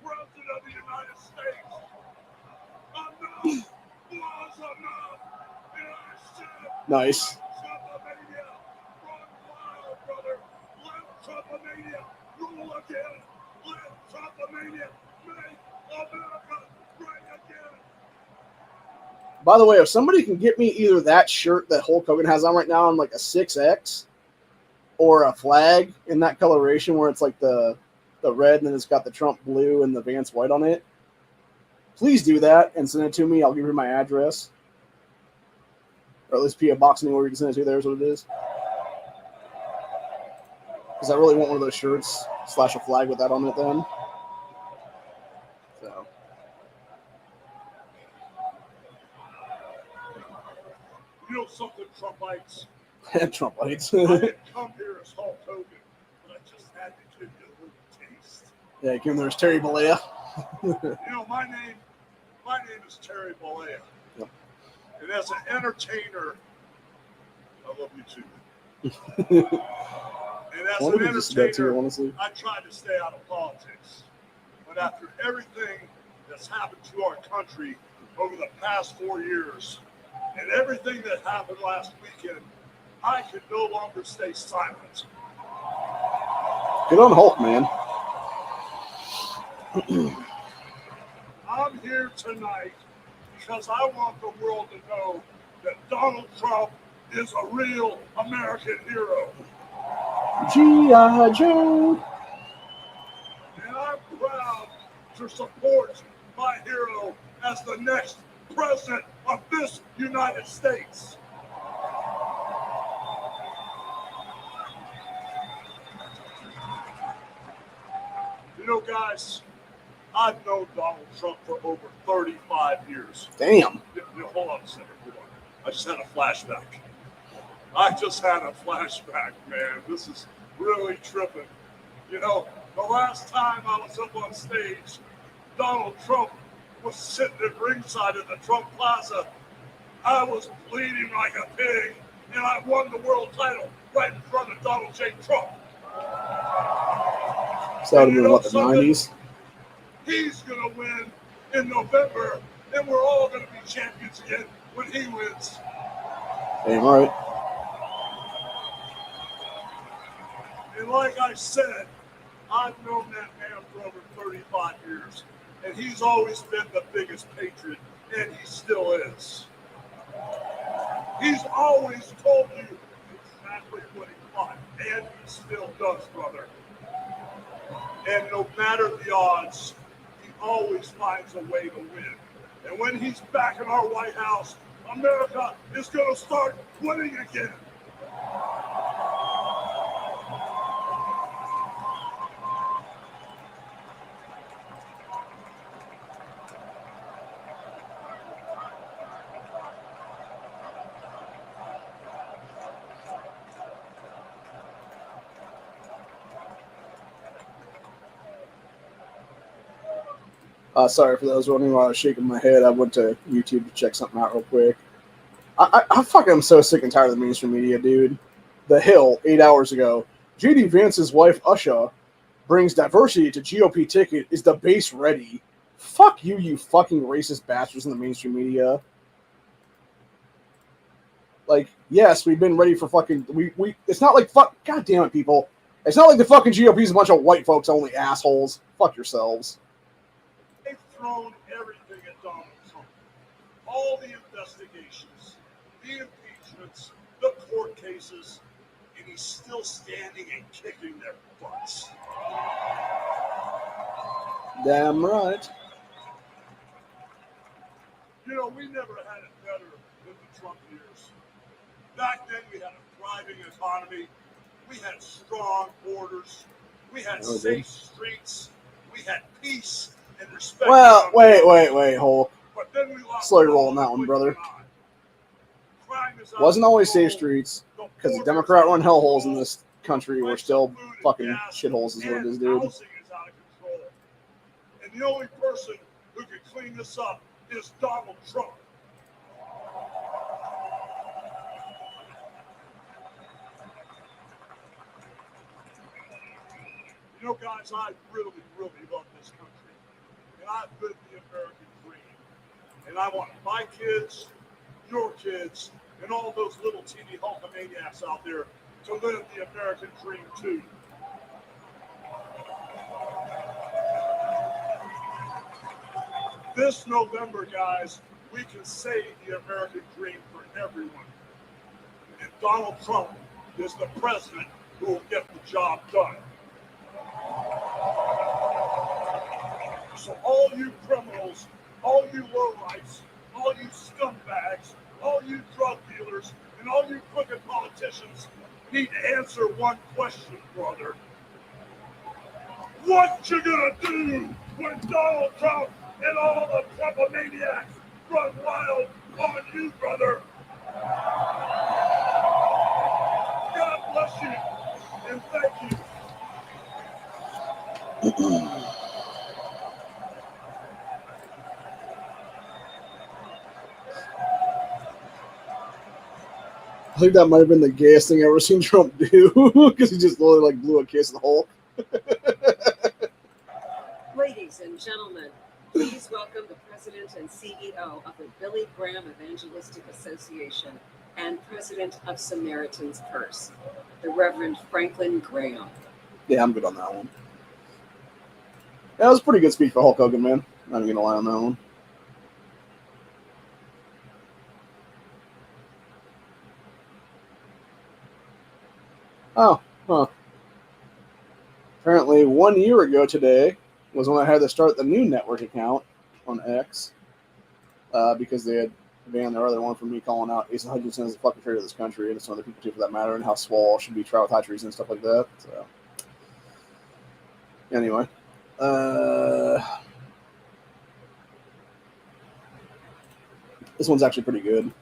president of the United States. Enough was enough. And I said, Nice. Trumpomania, run wild, brother. Let Trumpomania rule again. Let Trumpomania make America great again. By the way, if somebody can get me either that shirt that Hulk Hogan has on right now on like a 6X or a flag in that coloration where it's like the red and then it's got the Trump blue and the Vance white on it, please do that and send it to me. I'll give you my address. Or at least P.O. Box anywhere you can send it to. There's what it is. Because I really want one of those shirts / a flag with that on it then. So. You know something, Trumpites? Trumpites. I didn't come here as Hulk Hogan, but I just had to give you a little taste. Yeah, you came there as Terry Bollea. You know, my name is Terry Bollea. Yep. And as an entertainer, I love you too. And as an entertainer, I try to stay out of politics. But after everything that's happened to our country over the past 4 years, and everything that happened last weekend, I can no longer stay silent. Get on Hulk, man. I'm here tonight because I want the world to know that Donald Trump is a real American hero. G.I. Joe. And I'm proud to support my hero as the next president of this United States. You know, guys, I've known Donald Trump for over 35 years. Damn. Hold on a second. Hold on. I just had a flashback, man. This is really tripping. You know, the last time I was up on stage, Donald Trump was sitting at ringside at the Trump Plaza. I was bleeding like a pig, and I won the world title right in front of Donald J. Trump. So that would have been, what, the 90s? He's going to win in November, and we're all going to be champions again when he wins. Damn right. And like I said, I've known that man for over 35 years, and he's always been the biggest patriot, and he still is. He's always told you exactly what he thought, and he still does, brother. And no matter the odds, he always finds a way to win. And when he's back in our White House, America is going to start winning again. Sorry for those wondering why I was shaking my head. I went to YouTube to check something out real quick. I fucking am so sick and tired of the mainstream media, dude. The Hill, 8 hours ago. J.D. Vance's wife, Usha, brings diversity to GOP ticket. Is the base ready? Fuck you, you fucking racist bastards in the mainstream media. Like, yes, we've been ready for fucking... We it's not like... Fuck... God damn it, people. It's not like the fucking GOP is a bunch of white folks only assholes. Fuck yourselves. They've thrown everything at Donald Trump. All the investigations, the impeachments, the court cases, and he's still standing and kicking their butts. Damn right. You know, we never had it better than the Trump years. Back then, we had a thriving economy. We had strong borders. We had safe streets. We had peace and respect. Well, wait, Hulk. But then we lost. Slow your roll on that one, brother. Wasn't always safe streets, because the Democrat-run hellholes in this country were still fucking shitholes is what it is, dude. Housing is out of control. And the only person who can clean this up is Donald Trump. You know, guys, I really, really love this country. And I've lived the American dream. And I want my kids, your kids, and all those little teeny hulkamaniacs out there to live the American dream too. This November, guys, we can save the American dream for everyone. And Donald Trump is the president who will get the job done. So all you criminals, all you lowlifes, all you scumbags, all you drug dealers, and all you crooked politicians need to answer one question, brother. What you gonna do when Donald Trump and all the Trumpomaniacs run wild on you, brother? God bless you, and thank you. I think that might have been the gayest thing I've ever seen Trump do, because he just literally like blew a kiss in the hole. Ladies and gentlemen, please welcome the president and CEO of the Billy Graham Evangelistic Association and president of Samaritan's Purse, the Reverend Franklin Graham. Yeah, I'm good on that one. Yeah, that was a pretty good speech for Hulk Hogan, man. Not even gonna lie on that one. Oh, huh. Apparently 1 year ago today was when I had to start the new network account on X, because they had banned their other one from me calling out Asa Hutchinson as the fucking traitor of this country, and some other people too for that matter, and how Swall should be tried with high treason and stuff like that. So, anyway. This one's actually pretty good.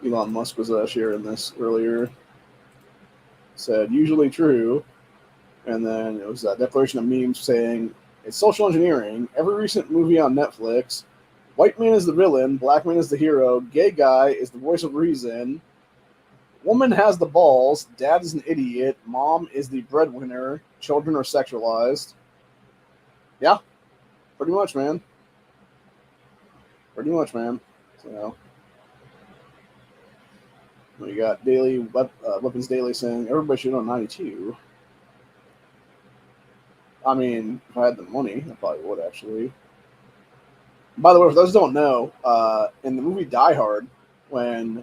Elon Musk was sharing this earlier. Said, usually true. And then it was a declaration of memes saying, it's social engineering. Every recent movie on Netflix, white man is the villain, black man is the hero, gay guy is the voice of reason, woman has the balls, dad is an idiot, mom is the breadwinner, children are sexualized. Yeah, pretty much, man. Pretty much, man. So, we got Daily Weapons Daily saying everybody should own 92. I mean, if I had the money, I probably would actually. By the way, for those who don't know, in the movie Die Hard, when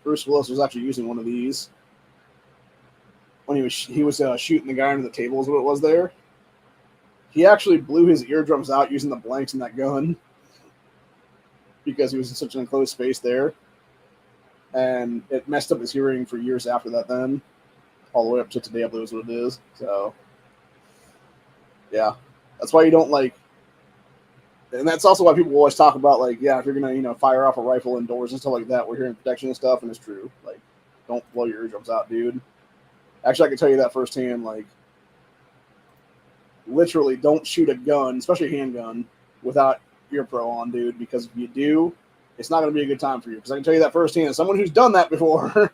Bruce Willis was actually using one of these, when he was shooting the guy under the table, is what it was there. He actually blew his eardrums out using the blanks in that gun because he was in such an enclosed space there. And it messed up his hearing for years after that then. All the way up to today, I believe is what it is. So, yeah. That's why you don't like... And that's also why people always talk about, like, yeah, if you're going to, fire off a rifle indoors and stuff like that, we're hearing protection and stuff, and it's true. Like, don't blow your eardrums out, dude. Actually, I can tell you that firsthand, like, literally don't shoot a gun, especially a handgun, without ear pro on, dude, because if you do, it's not going to be a good time for you. Because I can tell you that firsthand, as someone who's done that before,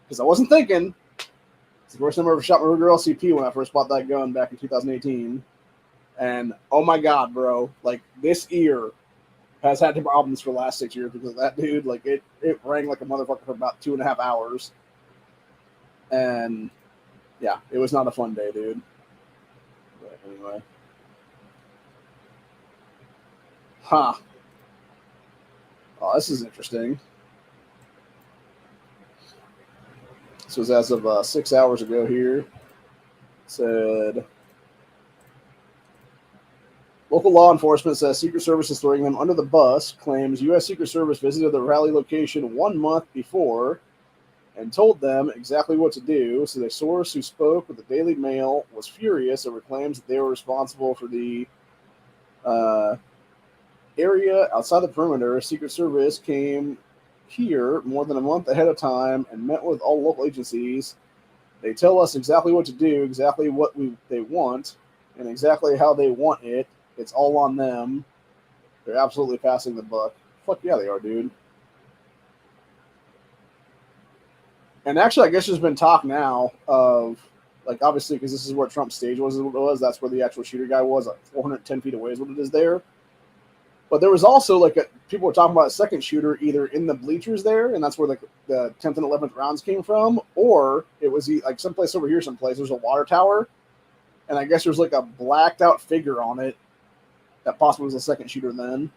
because I wasn't thinking. It's the first time I ever shot my Ruger LCP when I first bought that gun back in 2018. And oh my God, bro, like this ear has had problems for the last 6 years because of that dude. Like it rang like a motherfucker for about 2.5 hours. And yeah, it was not a fun day, dude. But anyway. Huh. Oh, this is interesting. This was as of 6 hours ago here. It said, local law enforcement says Secret Service is throwing them under the bus, claims U.S. Secret Service visited the rally location 1 month before and told them exactly what to do. So the source who spoke with the Daily Mail was furious over claims that they were responsible for the area outside the perimeter. Secret Service came here more than a month ahead of time and met with all local agencies. They tell us exactly what to do, exactly what they want, and exactly how they want it. It's all on them. They're absolutely passing the buck. Fuck yeah, they are, dude. And actually, I guess there's been talk now of, like, obviously, because this is where Trump's stage was. That's where the actual shooter guy was, like 410 feet away is what it is there. But there was also, like, people were talking about a second shooter either in the bleachers there, and that's where, like, the 10th and 11th rounds came from, or it was, like, someplace over here someplace. There's a water tower, and I guess there's, like, a blacked-out figure on it that possibly was a second shooter then.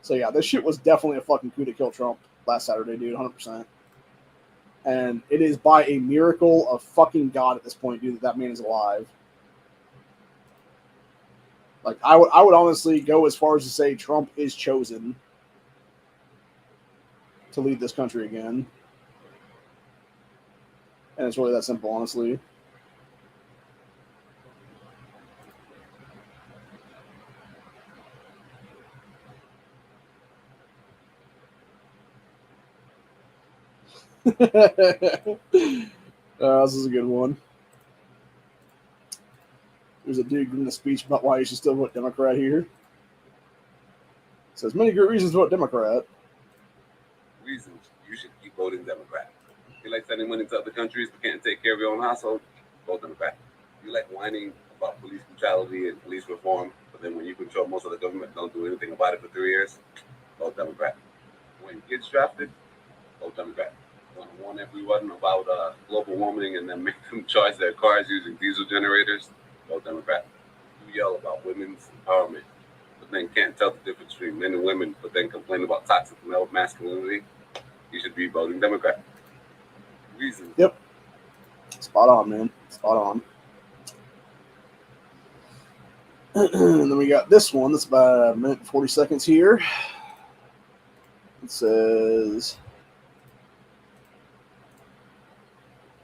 So, yeah, this shit was definitely a fucking coup to kill Trump last Saturday, dude, 100%. And it is by a miracle of fucking God at this point, dude, that man is alive. Like, I would honestly go as far as to say Trump is chosen to lead this country again. And it's really that simple, honestly. This is a good one. There's a dude giving a speech about why you should still vote Democrat here. It says many good reasons to vote Democrat. Reasons you should keep voting Democrat. You like sending money to other countries but can't take care of your own household? Vote Democrat. You like whining about police brutality and police reform, but then when you control most of the government, don't do anything about it for 3 years? Vote Democrat. When kids drafted, vote Democrat. Want to warn everyone about global warming and then make them charge their cars using diesel generators? Vote Democrat. You yell about women's empowerment, but then can't tell the difference between men and women, but then complain about toxic male masculinity? You should be voting Democrat. Reason. Yep. Spot on, man. Spot on. And then we got this one that's about a minute and 40 seconds here. It says,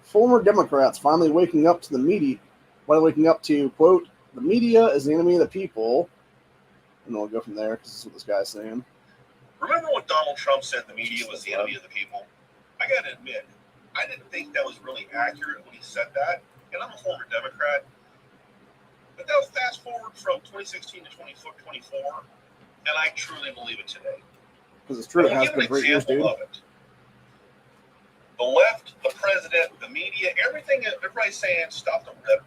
former Democrats finally waking up to the media, quote, the media is the enemy of the people. And then we'll go from there because this is what this guy's saying. Remember when Donald Trump said the media was the enemy of the people? I got to admit, I didn't think that was really accurate when he said that. And I'm a former Democrat. But that was fast forward from 2016 to 2024. And I truly believe it today. Because it's true. It I'll has give an been 3 years, dude. example of it. The left, the president, the media, everything, everybody's saying stop the rhetoric.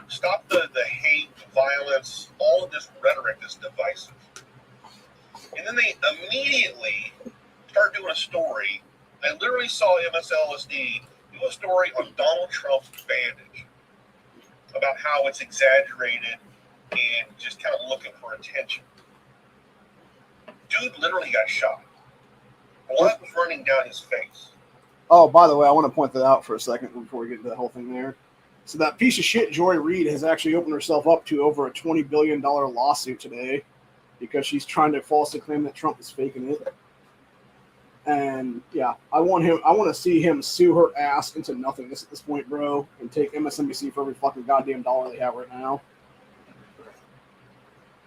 Stop the hate, the violence, all of this rhetoric that's divisive. And then they immediately start doing a story. I literally saw MSLSD do a story on Donald Trump's bandage about how it's exaggerated and just kind of looking for attention. Dude literally got shot. Blood was running down his face. Oh, by the way, I want to point that out for a second before we get into the whole thing there. So that piece of shit, Joy Reid, has actually opened herself up to over a $20 billion lawsuit today because she's trying to falsely claim that Trump is faking it. And yeah, I want to see him sue her ass into nothingness at this point, bro, and take MSNBC for every fucking goddamn dollar they have right now.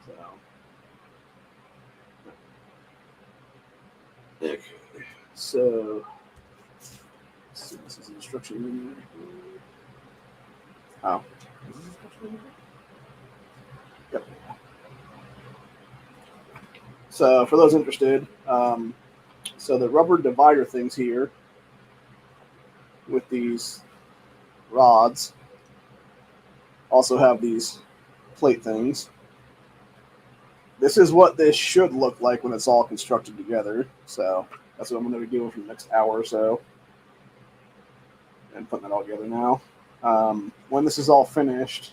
So, okay. So, let's see, this is an instruction. Oh. Yep. So for those interested, so the rubber divider things here with these rods also have these plate things. This is what this should look like when it's all constructed together. So that's what I'm going to be doing for the next hour or so. And putting it all together now. When this is all finished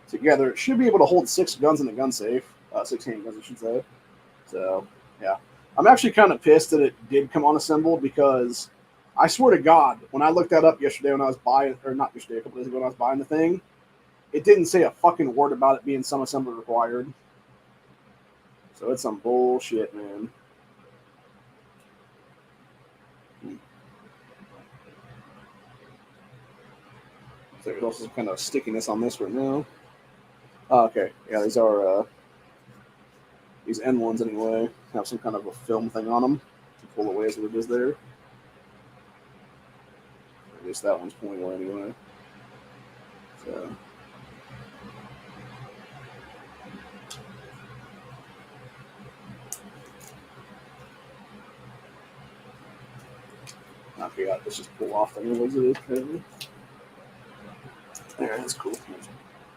together, it should be able to hold 6 guns in the gun safe. 6 handguns, I should say. So, yeah. I'm actually kind of pissed that it did come unassembled because I swear to God, when I looked that up yesterday when I was buying, or not yesterday, a couple days ago when I was buying the thing, it didn't say a fucking word about it being some assembly required. So it's some bullshit, man. So there's also some kind of stickiness on this right now. Oh, okay, yeah, these are these N ones anyway. Have some kind of a film thing on them to pull away as it is there. At least that one's pulling away anyway. So. I forgot this just pull off anyways it is apparently. Yeah, that's cool.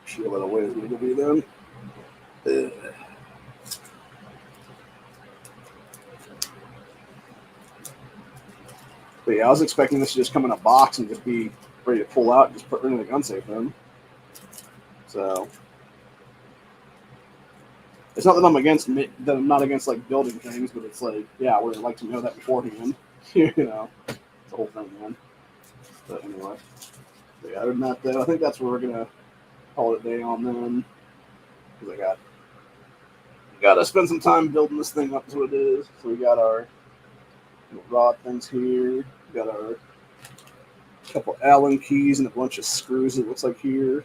Shield it away as we be then. But yeah, I was expecting this to just come in a box and just be ready to pull out and just put it in the gun safe then. So it's not that I'm not against like building things, but it's like, yeah, I would like to know that beforehand. You know, it's the whole thing, man. But anyway, but yeah, other than that, though, I think that's where we're gonna call it a day on then, because I gotta spend some time building this thing up. Is what it is. So we got our rod things here. We got our couple Allen keys and a bunch of screws. It looks like here.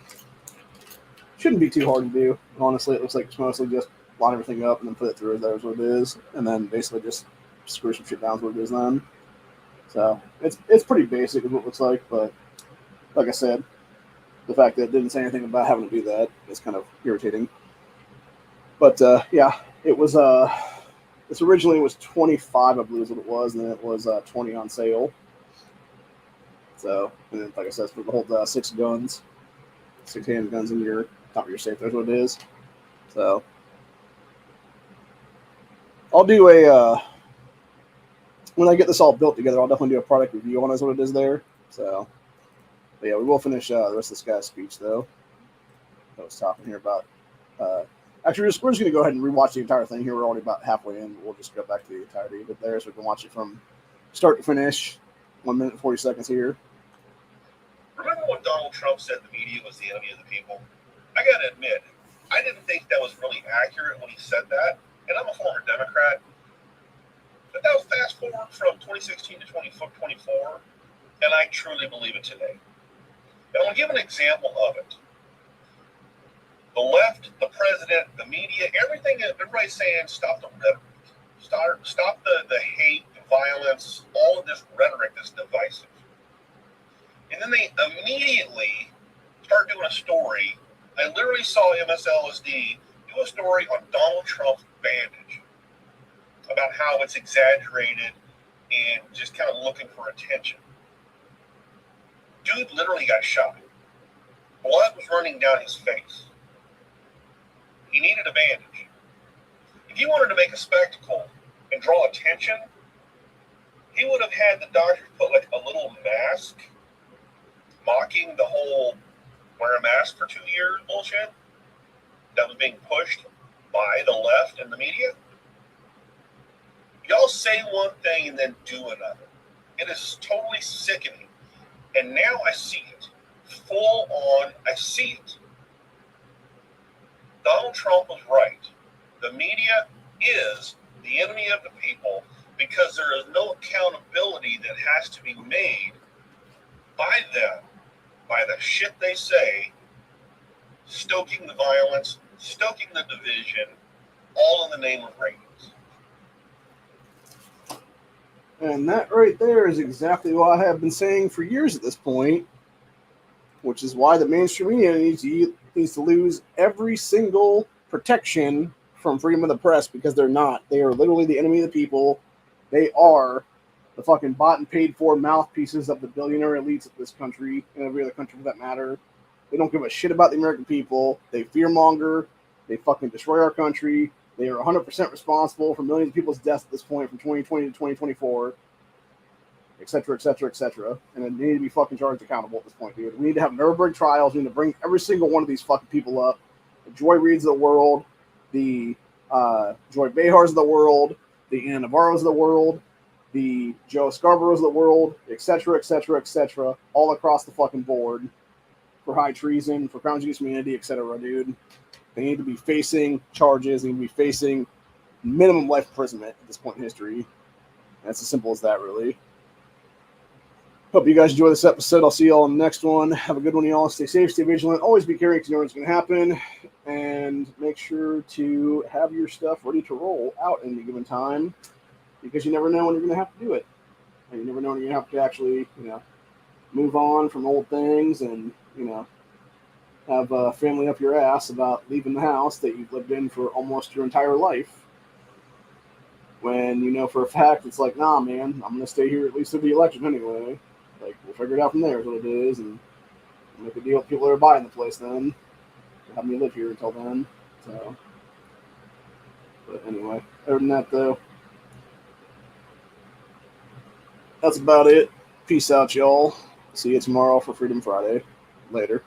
Shouldn't be too hard to do. Honestly, it looks like it's mostly just line everything up and then put it through. There's what it is, and then basically just screw some shit down. Is what it is then. So it's pretty basic is what it looks like, but like I said, the fact that it didn't say anything about having to do that is kind of irritating. But yeah, it was this originally was $25, I believe is what it was, and then it was $20 on sale. So, and then, like I said, it's for the whole 6 guns, 6 handguns in your top of your safe. That's what it is. So, I'll do a when I get this all built together, I'll definitely do a product review on it, is what it is there. So, but yeah, we will finish the rest of this guy's speech though. I was talking here about. Actually, we're just going to go ahead and rewatch the entire thing here. We're already about halfway in. We'll just go back to the entirety of it there so we can watch it from start to finish. 1 minute and 40 seconds here. Remember when Donald Trump said the media was the enemy of the people? I got to admit, I didn't think that was really accurate when he said that. And I'm a former Democrat. But that was fast forward from 2016 to 2024. And I truly believe it today. And I'll give an example of it. The left, the president, the media, everything, everybody's saying stop the rhetoric. Stop the hate, the violence, all of this rhetoric that's divisive. And then they immediately start doing a story. I literally saw MSLSD do a story on Donald Trump's bandage about how it's exaggerated and just kind of looking for attention. Dude literally got shot. Blood was running down his face. He needed a bandage. If he wanted to make a spectacle and draw attention, he would have had the doctors put like a little mask mocking the whole wear a mask for 2 years bullshit that was being pushed by the left and the media. Y'all say one thing and then do another. It is totally sickening. And now I see it. Full on, I see it. Donald Trump was right. The media is the enemy of the people because there is no accountability that has to be made by them, by the shit they say, stoking the violence, stoking the division, all in the name of ratings. And that right there is exactly what I have been saying for years at this point, which is why the mainstream media needs to lose every single protection from freedom of the press because they're not. They are literally the enemy of the people. They are the fucking bought and paid for mouthpieces of the billionaire elites of this country and every other country for that matter. They don't give a shit about the American people. They fearmonger. They fucking destroy our country. They are 100% responsible for millions of people's deaths at this point from 2020 to 2024, et cetera, et cetera, et cetera. And they need to be fucking charged accountable at this point, dude. We need to have Nuremberg trials. We need to bring every single one of these fucking people up. The Joy Reids of the world, the Joy Behars of the world, the Anna Navarros of the world, the Joe Scarboroughs of the world, et cetera, et cetera, et cetera, all across the fucking board for high treason, for crimes against humanity, et cetera, dude. They need to be facing charges. They need to be facing minimum life imprisonment at this point in history. That's as simple as that, really. Hope you guys enjoy this episode. I'll see you all in the next one. Have a good one, y'all. Stay safe, stay vigilant. Always be caring because you know what's going to happen. And make sure to have your stuff ready to roll out in any given time because you never know when you're going to have to do it. And you never know when you're going to have to actually, move on from old things and, have a family up your ass about leaving the house that you've lived in for almost your entire life. When you know for a fact it's like, nah, man, I'm going to stay here at least through the election anyway. Like, we'll figure it out from there is what it is, and make a deal with people that are buying the place then. Have me live here until then. So, but anyway, other than that, though, that's about it. Peace out, y'all. See you tomorrow for Freedom Friday. Later.